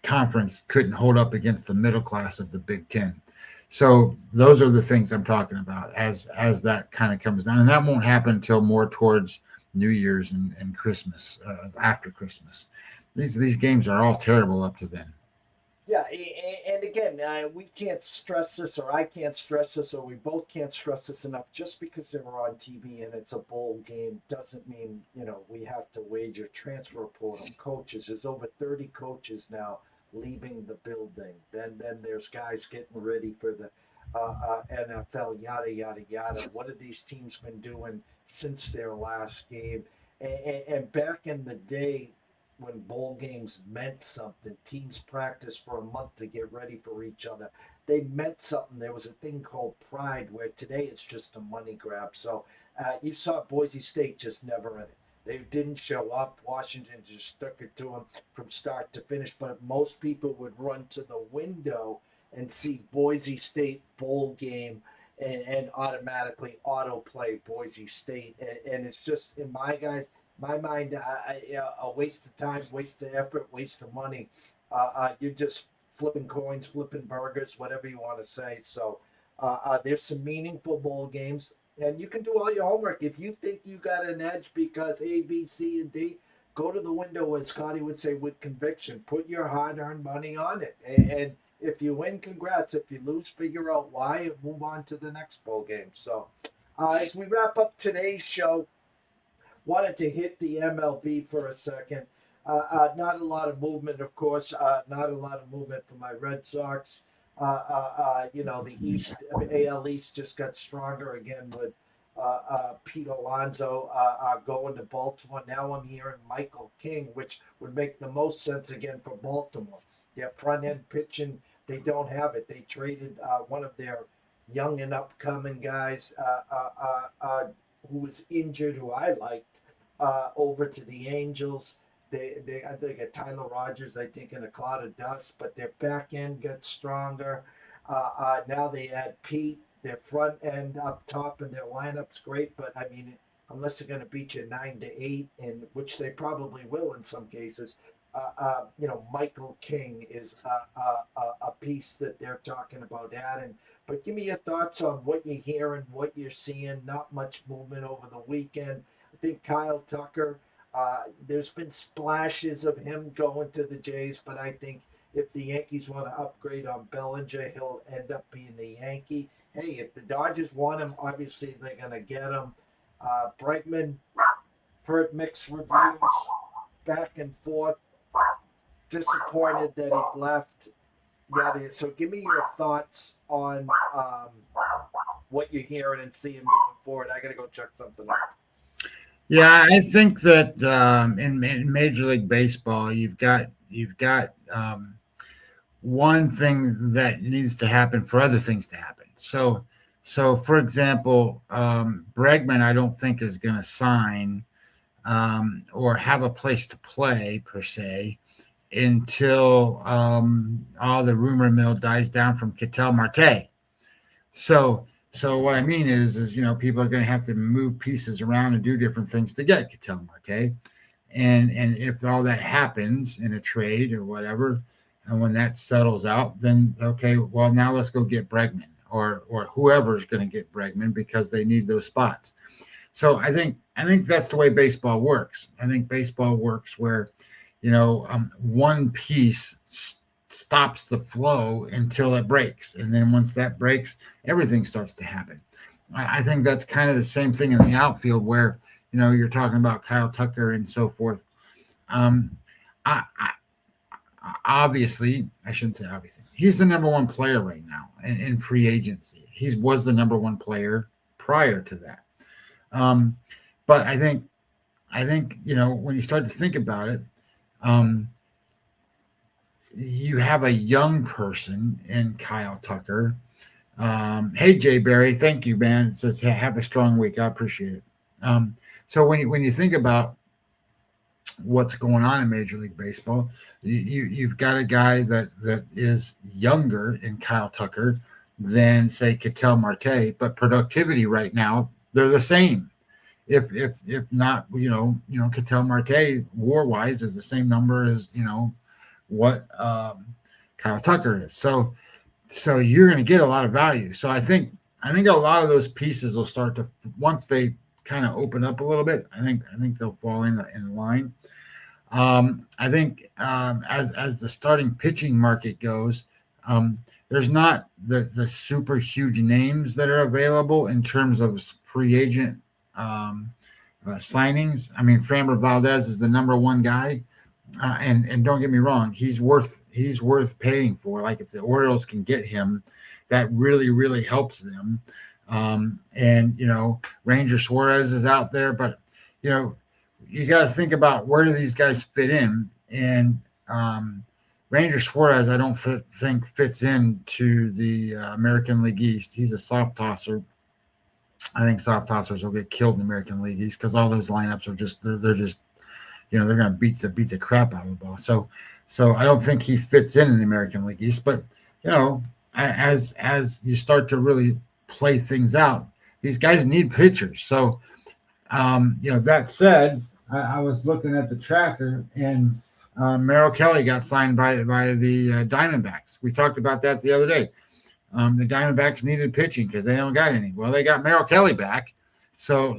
conference couldn't hold up against the middle class of the Big Ten. So those are the things I'm talking about as that kind of comes down. And that won't happen until more towards New Year's and Christmas, after Christmas. These games are all terrible up to then. Yeah, and again, we can't stress this, or I can't stress this, or we both can't stress this enough. Just because they were on TV and it's a bowl game doesn't mean, we have to wager transfer portal coaches. There's over 30 coaches now leaving the building. Then there's guys getting ready for the NFL, yada yada yada. What have these teams been doing since their last game? And back in the day, when bowl games meant something. Teams practiced for a month to get ready for each other. They meant something. There was a thing called pride, where today it's just a money grab. So you saw Boise State just never in it. They didn't show up. Washington just stuck it to them from start to finish. But most people would run to the window and see Boise State bowl game and automatically autoplay Boise State. And it's just, in my mind, a waste of time, waste of effort, waste of money. You're just flipping coins, flipping burgers, whatever you want to say. So there's some meaningful bowl games, and you can do all your homework. If you think you got an edge because A, B, C, and D, go to the window, as Scotty would say, with conviction. Put your hard-earned money on it. And if you win, congrats. If you lose, figure out why and move on to the next bowl game. So as we wrap up today's show, wanted to hit the MLB for a second. Not a lot of movement, of course. Not a lot of movement for my Red Sox. The East, AL East just got stronger again with Pete Alonso going to Baltimore. Now I'm hearing Michael King, which would make the most sense again for Baltimore. Their front end pitching, they don't have it. They traded one of their young and upcoming guys who was injured, who I liked, over to the Angels. They got Tyler Rogers, I think, in a cloud of dust, but their back end got stronger. Now they add Pete. Their front end up top and their lineup's great, but I mean, unless they're going to beat you 9-8, and which they probably will in some cases, Michael King is a piece that they're talking about adding. But give me your thoughts on what you're hearing, what you're seeing. Not much movement over the weekend. I think Kyle Tucker, there's been splashes of him going to the Jays, but I think if the Yankees want to upgrade on Bellinger, he'll end up being the Yankee. Hey, if the Dodgers want him, obviously they're going to get him. Bregman, heard mixed reviews, back and forth. Disappointed that he left. So give me your thoughts on what you're hearing and seeing moving forward. I got to go check something out. Yeah, I think that in Major League Baseball, you've got one thing that needs to happen for other things to happen. So for example, Bregman, I don't think is going to sign or have a place to play per se until all the rumor mill dies down from Ketel Marte. So what I mean is people are going to have to move pieces around and do different things to get Ketel Marte. And if all that happens in a trade or whatever, and when that settles out, then okay, well, now let's go get Bregman or whoever's going to get Bregman because they need those spots. So I think that's the way baseball works. I think baseball works where one piece stops the flow until it breaks. And then once that breaks, everything starts to happen. I think that's kind of the same thing in the outfield where, you're talking about Kyle Tucker and so forth. Obviously, I shouldn't say obviously, he's the number one player right now in free agency. He was the number one player prior to that. But I think, when you start to think about it, you have a young person in Kyle Tucker. Hey, Jay Barry, thank you, man. It says have a strong week. I appreciate it. So when you think about what's going on in Major League Baseball, you've got a guy that is younger in Kyle Tucker than say Ketel Marte, but productivity right now they're the same. If not, Ketel Marte WAR-wise is the same number as what Kyle Tucker is. So you're going to get a lot of value. So I think a lot of those pieces will start to, once they kind of open up a little bit, I think they'll fall in line. I think as the starting pitching market goes, there's not the super huge names that are available in terms of free agent signings. I mean, Framber Valdez is the number one guy, and don't get me wrong, he's worth paying for. Like if the Orioles can get him, that really helps them. And Ranger Suarez is out there, but you got to think about where do these guys fit in, and Ranger Suarez I don't think fits into the American League East. He's a soft tosser. I think soft tossers will get killed in the American League East because all those lineups are just they're just they're going to beat the crap out of the ball. So I don't think he fits in the American League East. But as you start to really play things out, these guys need pitchers. So that said, I was looking at the tracker, and Merrill Kelly got signed by the Diamondbacks. We talked about that the other day. The Diamondbacks needed pitching because they don't got any. Well, they got Merrill Kelly back, so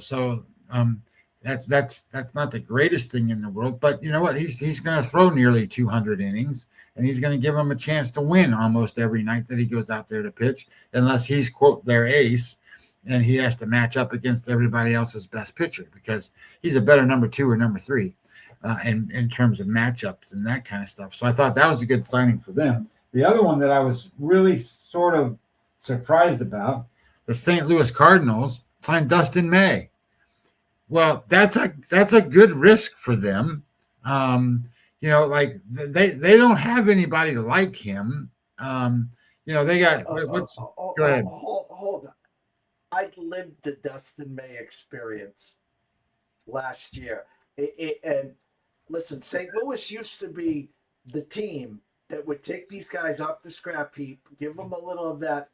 that's not the greatest thing in the world. But you know what? He's going to throw nearly 200 innings, and he's going to give them a chance to win almost every night that he goes out there to pitch, unless he's quote their ace, and he has to match up against everybody else's best pitcher because he's a better number 2 or number 3 in terms of matchups and that kind of stuff. So I thought that was a good signing for them. The other one that I was really sort of surprised about, the St. Louis Cardinals signed Dustin May. Well, that's a good risk for them. Like they don't have anybody like him. They got. Go ahead. Hold on. I lived the Dustin May experience last year. And listen, St. Louis used to be the team that would take these guys off the scrap heap, give them a little of that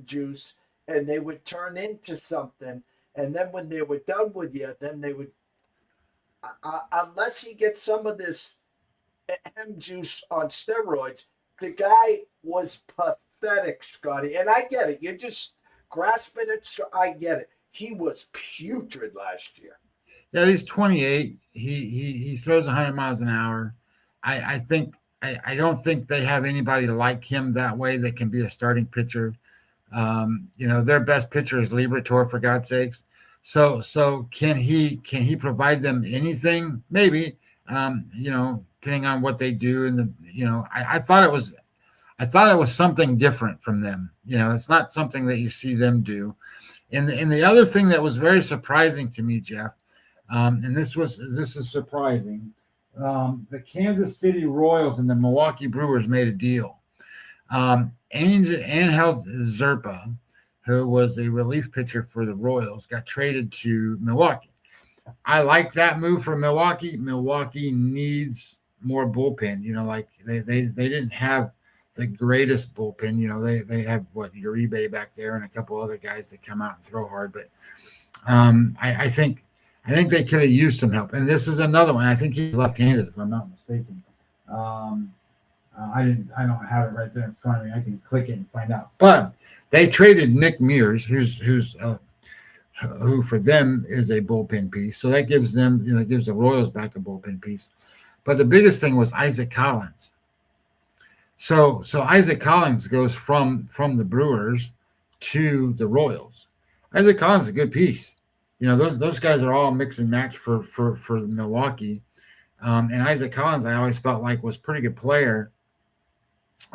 juice, and they would turn into something. And then when they were done with you, then they would, unless he gets some of this juice on steroids, the guy was pathetic, Scotty. And I get it. You're just grasping it. So I get it. He was putrid last year. Yeah, he's 28. He throws 100 miles an hour. I don't think they have anybody like him that way that can be a starting pitcher. Their best pitcher is Liberatore, for God's sakes. So can he provide them anything? Maybe. Depending on what they do, and I thought it was something different from them. It's not something that you see them do. And the other thing that was very surprising to me, Jeff, and this is surprising. The Kansas City Royals and the Milwaukee Brewers made a deal. Angel Zerpa, who was a relief pitcher for the Royals, got traded to Milwaukee. I like that move for Milwaukee. Milwaukee needs more bullpen. Like they didn't have the greatest bullpen. They have Uribe back there and a couple other guys that come out and throw hard. But I think they could have used some help. And this is another one. I think he's left-handed, if I'm not mistaken. I don't have it right there in front of me. I can click it and find out. But they traded Nick Mears, who for them is a bullpen piece. So that gives them, gives the Royals back a bullpen piece. But the biggest thing was Isaac Collins. So Isaac Collins goes from the Brewers to the Royals. Isaac Collins is a good piece. Those guys are all mix and match for Milwaukee. And Isaac Collins, I always felt like was a pretty good player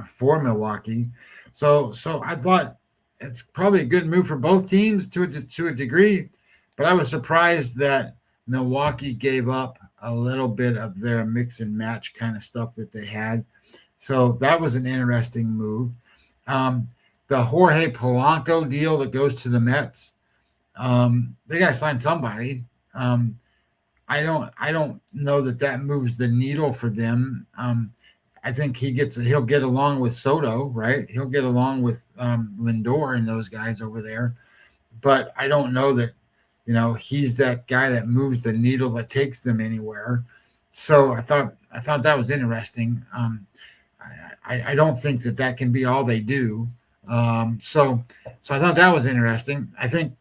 for Milwaukee. So I thought it's probably a good move for both teams to a degree, but I was surprised that Milwaukee gave up a little bit of their mix and match kind of stuff that they had. So that was an interesting move. The Jorge Polanco deal that goes to the Mets, they got to sign somebody. I don't know that moves the needle for them. I think he'll get along with Soto, right? He'll get along with Lindor and those guys over there. But I don't know that, he's that guy that moves the needle that takes them anywhere. So I thought that was interesting. I don't think that can be all they do. So I thought that was interesting. I think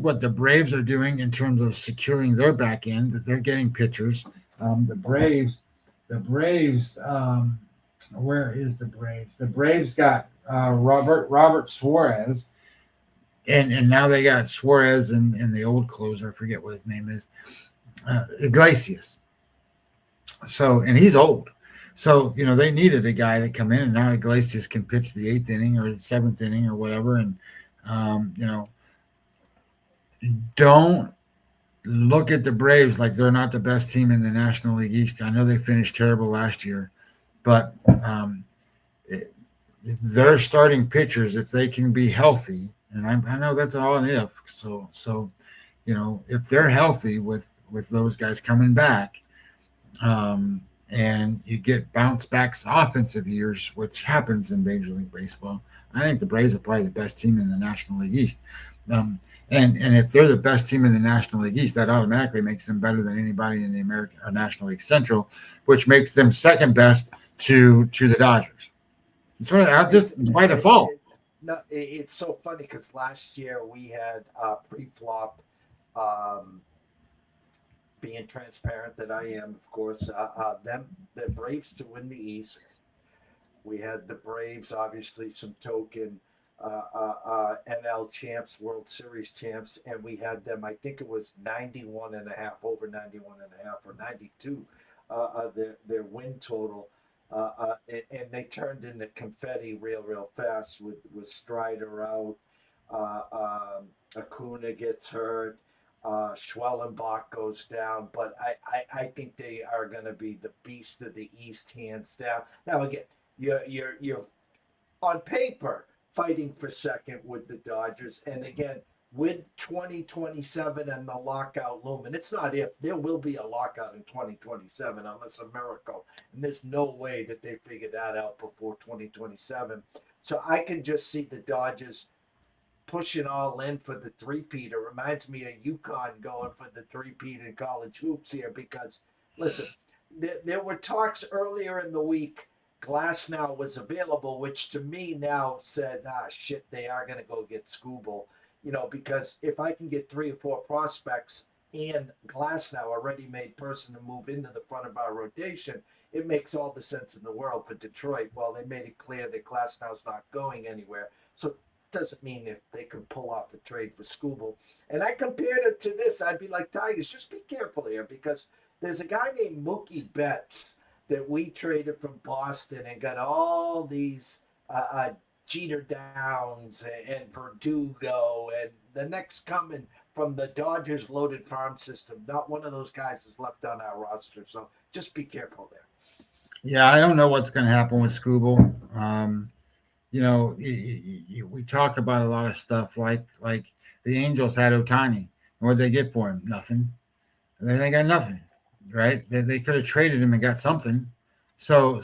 what the Braves are doing in terms of securing their back end, that they're getting pitchers. The Braves. Where is the Braves? The Braves got Robert Suarez, and now they got Suarez and the old closer. I forget what his name is. Iglesias. So, and he's old. So, they needed a guy to come in, and now Iglesias can pitch the 8th inning or the 7th inning or whatever. And, don't look at the Braves like they're not the best team in the National League East. I know they finished terrible last year, but their starting pitchers, if they can be healthy, and I know that's all an if. So if they're healthy with those guys coming back, and you get bounce backs offensive years, which happens in Major League Baseball, I think the Braves are probably the best team in the National League East. And if they're the best team in the National League East, that automatically makes them better than anybody in the American or National League Central, which makes them second best to the Dodgers. It's just by default. It's so funny because last year we had pre-flop. Being transparent that I am, of course, the Braves to win the East. We had the Braves, obviously, some token NL champs, World Series champs, and we had them, I think it was 91.5, over 91.5 or 92, their win total. And they turned into confetti real fast with Strider out. Acuna gets hurt. Schwellenbach goes down, but I think they are going to be the beast of the East, hands down. Now again, you're on paper fighting for second with the Dodgers, and again with 2027 and the lockout looming, it's not if, there will be a lockout in 2027 unless a miracle, and there's no way that they figure that out before 2027. So I can just see the Dodgers pushing all in for the three-peat. It reminds me of UConn going for the three-peat in college hoops here because, listen, there were talks earlier in the week. Glasnow was available, which to me now said, shit, they are going to go get Skubal. Because if I can get 3 or 4 prospects and Glasnow, a ready-made person to move into the front of our rotation, it makes all the sense in the world for Detroit. Well, they made it clear that Glasnow's not going anywhere. So doesn't mean if they could pull off a trade for Skubal. And I compared it to this. I'd be like, Tigers, just be careful here because there's a guy named Mookie Betts that we traded from Boston and got all these Jeter Downs and Verdugo and the next coming from the Dodgers loaded farm system. Not one of those guys is left on our roster. So just be careful there. Yeah, I don't know what's going to happen with Skubal. We talk about a lot of stuff like the Angels had Ohtani. What did they get for him? Nothing. They got nothing, right? They could have traded him and got something. So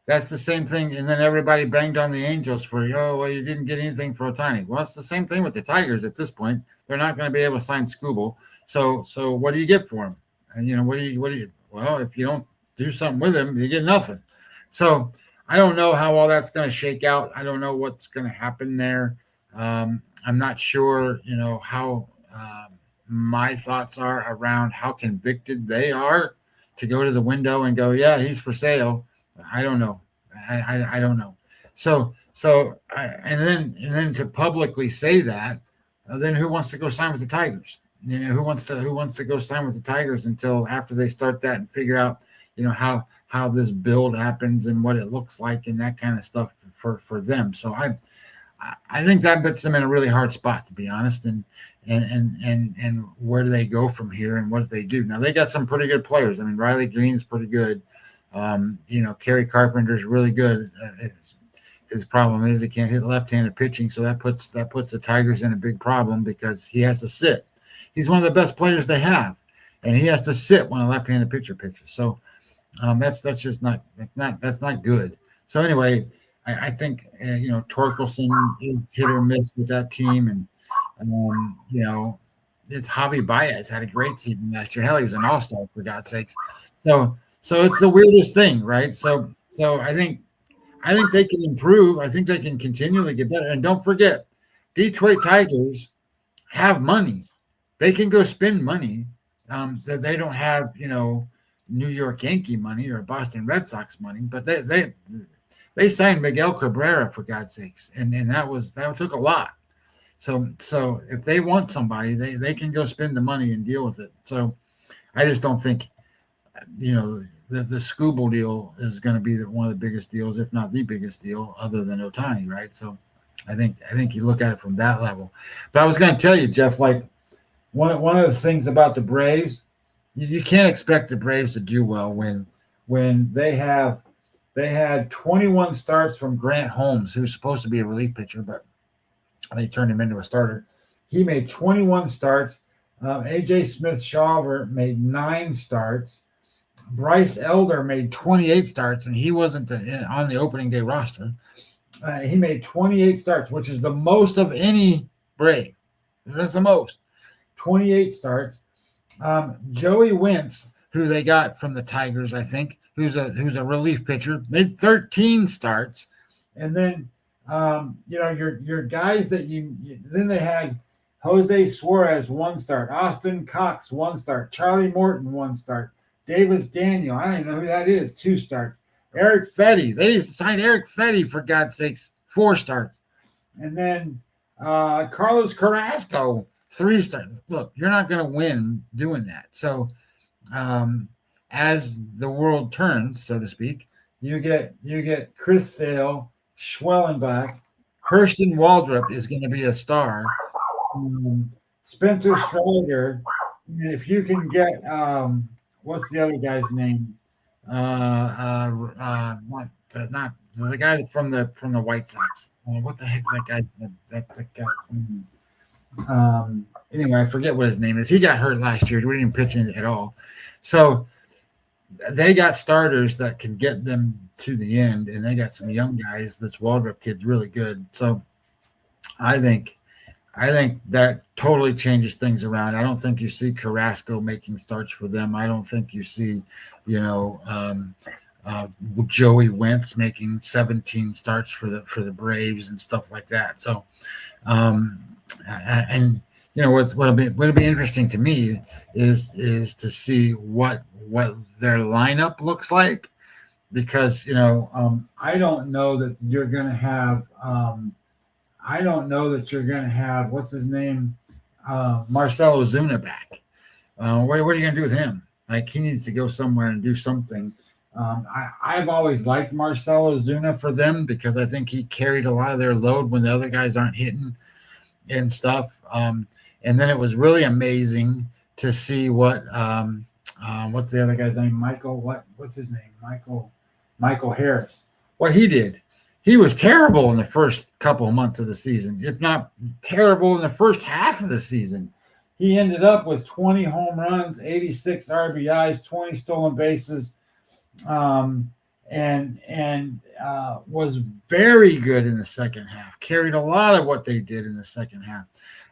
that's the same thing. And then everybody banged on the Angels for, you didn't get anything for Ohtani. Well, it's the same thing with the Tigers at this point. They're not going to be able to sign Skubal. So what do you get for him? And what do you? Well, if you don't do something with him, you get nothing. So I don't know how all that's going to shake out. I don't know what's going to happen there. I'm not sure, how my thoughts are around how convicted they are to go to the window and go, yeah, he's for sale. I don't know. I don't know. And then to publicly say that, then who wants to go sign with the Tigers? Who wants to go sign with the Tigers until after they start that and figure out, how this build happens and what it looks like and that kind of stuff for them. So I think that puts them in a really hard spot, to be honest. And where do they go from here and what do they do? Now they got some pretty good players. I mean, Riley Green's pretty good. Kerry Carpenter's really good. His problem is he can't hit left-handed pitching. So that puts the Tigers in a big problem because he has to sit. He's one of the best players they have, and he has to sit when a left-handed pitcher pitches. So that's not good. So anyway, I think Torkelson is hit or miss with that team, and it's Javi Baez had a great season last year. Hell, he was an all-star for God's sakes. So it's the weirdest thing, right? So I think they can improve. I think they can continually get better. And don't forget, Detroit Tigers have money. They can go spend money. That they don't have, New York Yankee money or Boston Red Sox money, but they signed Miguel Cabrera, for God's sakes, and that took a lot. So if they want somebody, they can go spend the money and deal with it. So I just don't think, the Scooble deal is going to be one of the biggest deals, if not the biggest deal, other than Ohtani, right? So I think you look at it from that level. But I was going to tell you, Jeff, like one of the things about the Braves, you can't expect the Braves to do well when they had 21 starts from Grant Holmes, who's supposed to be a relief pitcher, but they turned him into a starter. He made 21 starts. A.J. Smith-Shawver made 9 starts. Bryce Elder made 28 starts, and he wasn't on the opening day roster. He made 28 starts, which is the most of any Brave. That's the most. 28 starts. Joey Wentz, who they got from the Tigers, I think, who's a relief pitcher, made 13 starts. And then your guys that then they had Jose Suarez 1 start, Austin Cox 1 start, Charlie Morton 1 start, Davis Daniel, I don't even know who that is, 2 starts. Eric Fetty, they signed Eric Fetty, for God's sakes, 4 starts. And then Carlos Carrasco, 3 starts. Look, you're not going to win doing that. So as the world turns, so to speak, you get Chris Sale, Schwellenbach, Kirsten Waldrop is going to be a star. Spencer Strider, and if you can get what's the other guy's name? Not the guy from the White Sox. What the heck's that guy's name? Anyway, I forget what his name is. He got hurt last year. We didn't even pitch in at all. So they got starters that can get them to the end, and they got some young guys. This Waldrop kid's really good. So I think that totally changes things around. I don't think you see Carrasco making starts for them. I don't think you see, Joey Wentz making 17 starts for the Braves and stuff like that. So, what'll be interesting to me is to see what their lineup looks like, because I don't know that you're going to have. I don't know that you're going to have, what's his name, Marcell Ozuna back. What are you going to do with him? Like, he needs to go somewhere and do something. I've always liked Marcell Ozuna for them because I think he carried a lot of their load when the other guys aren't hitting and stuff. And then it was really amazing to see what's the other guy's name? What's his name? Michael Harris. What he did. He was terrible in the first couple of months of the season, if not terrible in the first half of the season. He ended up with 20 home runs, 86 RBIs, 20 stolen bases, and was very good in the second half. Carried a lot of what they did in the second half.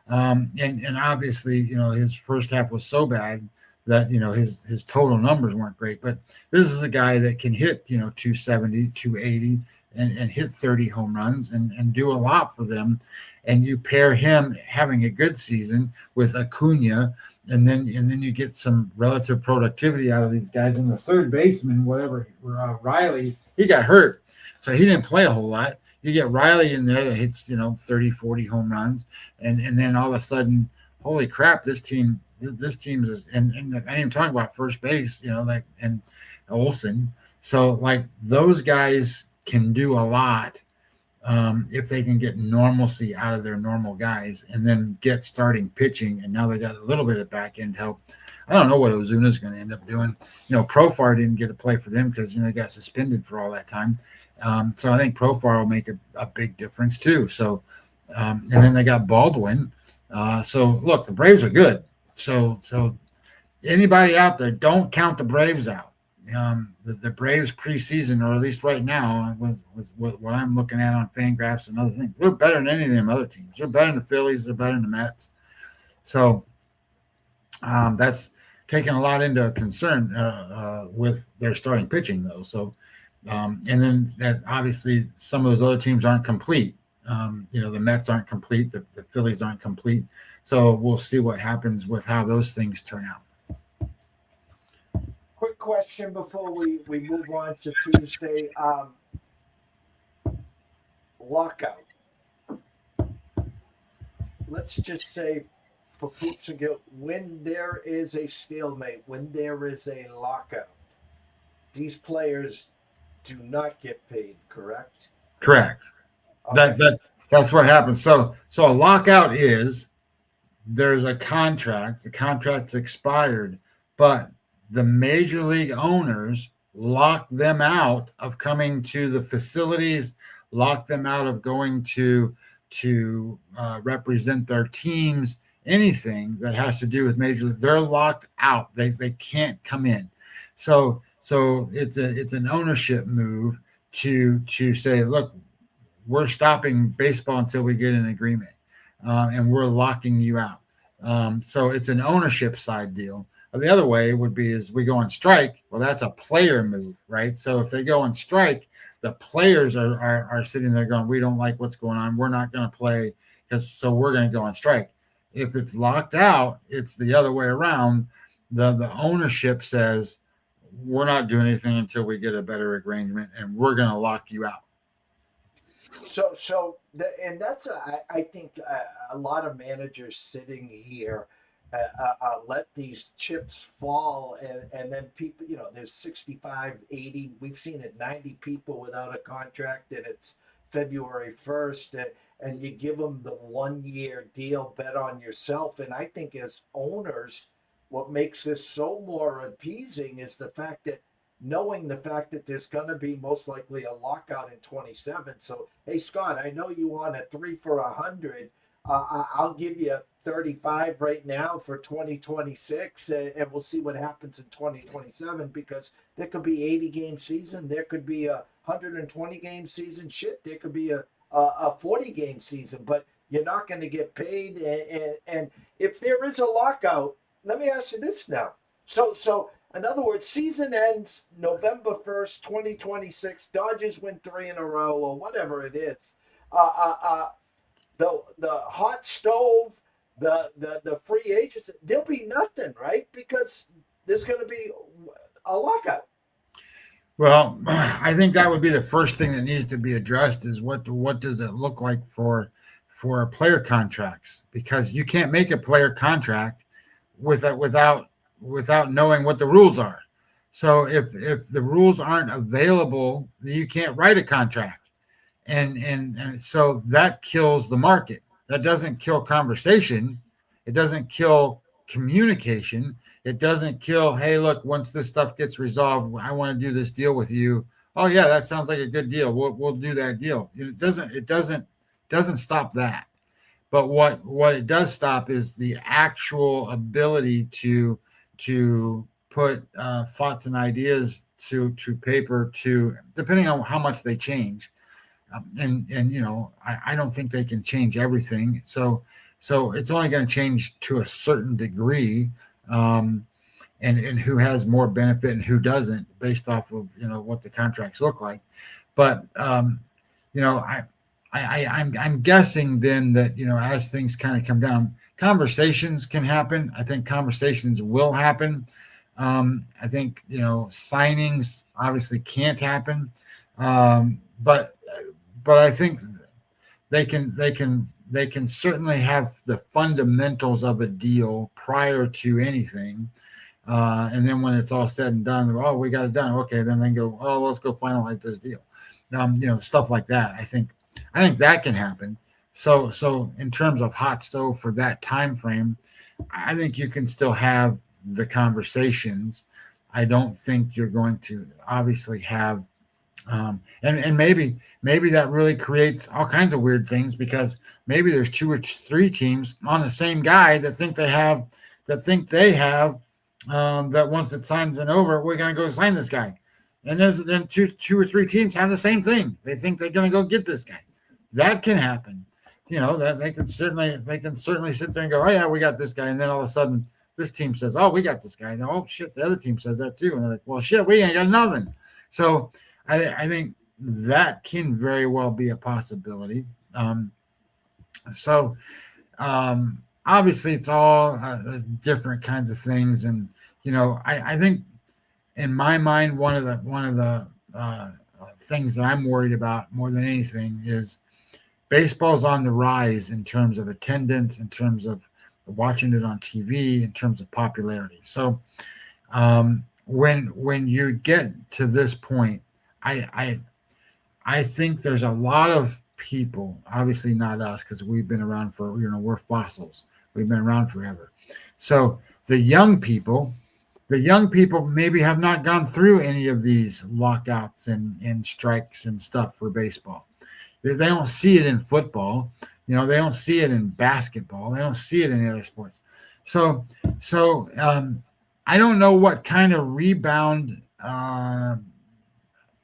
And obviously, his first half was so bad that, his total numbers weren't great. But this is a guy that can hit, 270, 280, and hit 30 home runs and do a lot for them. And you pair him having a good season with Acuna, and then you get some relative productivity out of these guys. And the third baseman, Riley, he got hurt, so he didn't play a whole lot. You get Riley in there that hits 30, 40 home runs, and then all of a sudden, holy crap, this team is, and I ain't talking about first base, and Olsen. So like those guys can do a lot if they can get normalcy out of their normal guys and then get starting pitching. And now they got a little bit of back end help. I don't know what Ozuna's going to end up doing. Profar didn't get to play for them because they got suspended for all that time. So I think Profar will make a big difference too. So and then they got Baldwin. So look, the Braves are good. So anybody out there, don't count the Braves out. The Braves preseason, or at least right now, was what I'm looking at on FanGraphs and other things. They're better than any of them other teams. They're better than the Phillies. They're better than the Mets. So that's taking a lot into concern with their starting pitching, though. So and then that obviously some of those other teams aren't complete. The Mets aren't complete. The Phillies aren't complete. So we'll see what happens with how those things turn out. Quick question before we move on to Tuesday. Lockout. Let's just say, for keeps and giggles, when there is a stalemate, when there is a lockout, these players do not get paid, correct? Correct. Okay. That's what happens. So a lockout is there's a contract, the contract's expired, but the major league owners lock them out of coming to the facilities, lock them out of going to represent their teams, anything that has to do with major league, they're locked out. They can't come in. So it's an ownership move to say, look, we're stopping baseball until we get an agreement, and we're locking you out. So it's an ownership side deal. The other way would be is we go on strike. Well, that's a player move, right? So if they go on strike, the players are sitting there going, we don't like what's going on. We're not going to play so we're going to go on strike. If it's locked out, it's the other way around. The ownership says, we're not doing anything until we get a better arrangement, and we're going to lock you out. And that's I think a lot of managers sitting here let these chips fall, and then people, there's 65, 80, we've seen it, 90 people without a contract, and it's February 1st, and you give them the 1-year deal, bet on yourself. And I think as owners, what makes this so more appeasing is knowing the fact that there's going to be most likely a lockout in 27. So, hey, Scott, I know you want a 3 for $100. I'll give you 35 right now for 2026, and we'll see what happens in 2027, because there could be 80-game season. There could be a 120-game season. Shit, there could be a 40-game season, but you're not going to get paid. And if there is a lockout, let me ask you this now. So in other words, season ends November 1st, 2026. Dodgers win 3 in a row, or whatever it is. The hot stove, the free agents, there'll be nothing, right? Because there's going to be a lockout. Well, I think that would be the first thing that needs to be addressed is what does it look like for player contracts? Because you can't make a player contract without knowing what the rules are. So if the rules aren't available, you can't write a contract. And so that kills the market. That doesn't kill conversation. It doesn't kill communication. It doesn't kill, hey, look, once this stuff gets resolved, I want to do this deal with you. Oh yeah, that sounds like a good deal. We'll do that deal. It doesn't stop that. But what it does stop is the actual ability to put thoughts and ideas to paper, to depending on how much they change. And I don't think they can change everything. So it's only going to change to a certain degree, and who has more benefit and who doesn't, based off of what the contracts look like. But I'm guessing then that as things kind of come down, conversations can happen. I think conversations will happen. I think signings obviously can't happen, but I think they can certainly have the fundamentals of a deal prior to anything, and then when it's all said and done, we got it done. Okay, then they go, let's go finalize this deal. Stuff like that. I think that can happen. So in terms of hot stove for that time frame, I think you can still have the conversations. I don't think you're going to obviously have. And maybe that really creates all kinds of weird things, because maybe there's 2 or 3 teams on the same guy that think they have that once it signs and over, we're going to go sign this guy. And then two or 3 teams have the same thing. They think they're going to go get this guy. That can happen. That they can certainly sit there and go, oh yeah, we got this guy. And then all of a sudden this team says, oh, we got this guy. And oh shit, the other team says that too. And they're like, well shit, we ain't got nothing. So I think that can very well be a possibility. Obviously it's all different kinds of things. And, I think in my mind, one of the things that I'm worried about more than anything is baseball's on the rise in terms of attendance, in terms of watching it on TV, in terms of popularity. So when you get to this point, I think there's a lot of people, obviously not us, because we've been around for, we're fossils. We've been around forever. So the young people maybe have not gone through any of these lockouts and strikes and stuff for baseball. They don't see it in football. They don't see it in basketball. They don't see it in other sports. So, so I don't know what kind of rebound. I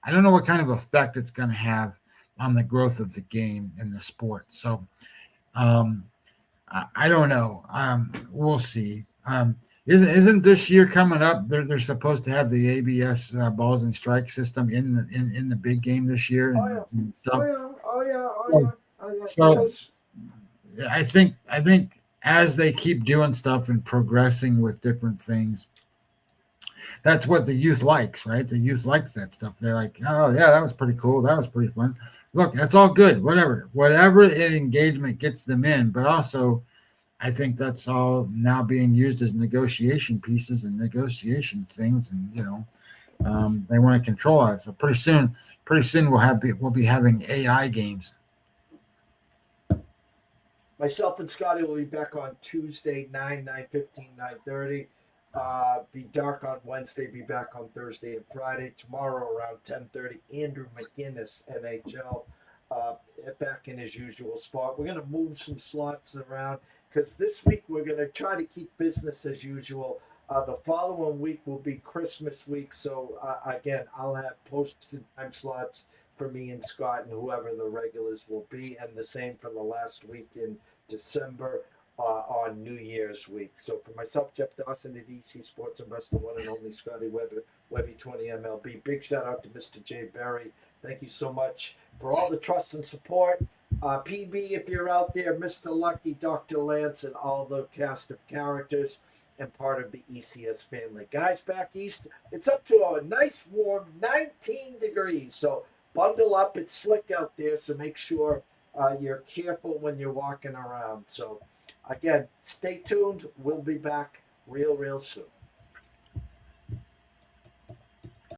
don't know what kind of effect it's going to have on the growth of the game in the sport. So um, I don't know. We'll see. Isn't this year coming up? They're supposed to have the ABS balls and strike system in the big game this year Oh yeah. and stuff. Oh yeah. Oh yeah. Oh So, yeah. Oh yeah. so I think as they keep doing stuff and progressing with different things, that's what the youth likes, right? The youth likes that stuff. They're like, oh yeah, that was pretty cool. That was pretty fun. Look, that's all good. Whatever engagement gets them in, but also I think that's all now being used as negotiation pieces and negotiation things, and they want to control it. So pretty soon we'll be having AI games. Myself and Scotty will be back on Tuesday, 9:15, 9:30. Be dark on Wednesday, be back on Thursday and Friday. Tomorrow around 10:30, Andrew McGinnis, NHL, back in his usual spot. We're going to move some slots around because this week we're going to try to keep business as usual. The following week will be Christmas week. So, again, I'll have posted time slots for me and Scott and whoever the regulars will be, and the same for the last week in December on New Year's week. So for myself, Jeff Dawson at EC Sports Investor, one and only Scotty Webb, Webby 20 MLB. Big shout out to Mr. Jay Berry. Thank you so much for all the trust and support. PB, if you're out there, Mr. Lucky, Dr. Lance, and all the cast of characters and part of the ECS family. Guys, back east, it's up to a nice warm 19 degrees. So bundle up. It's slick out there, so make sure you're careful when you're walking around. So, again, stay tuned. We'll be back real soon.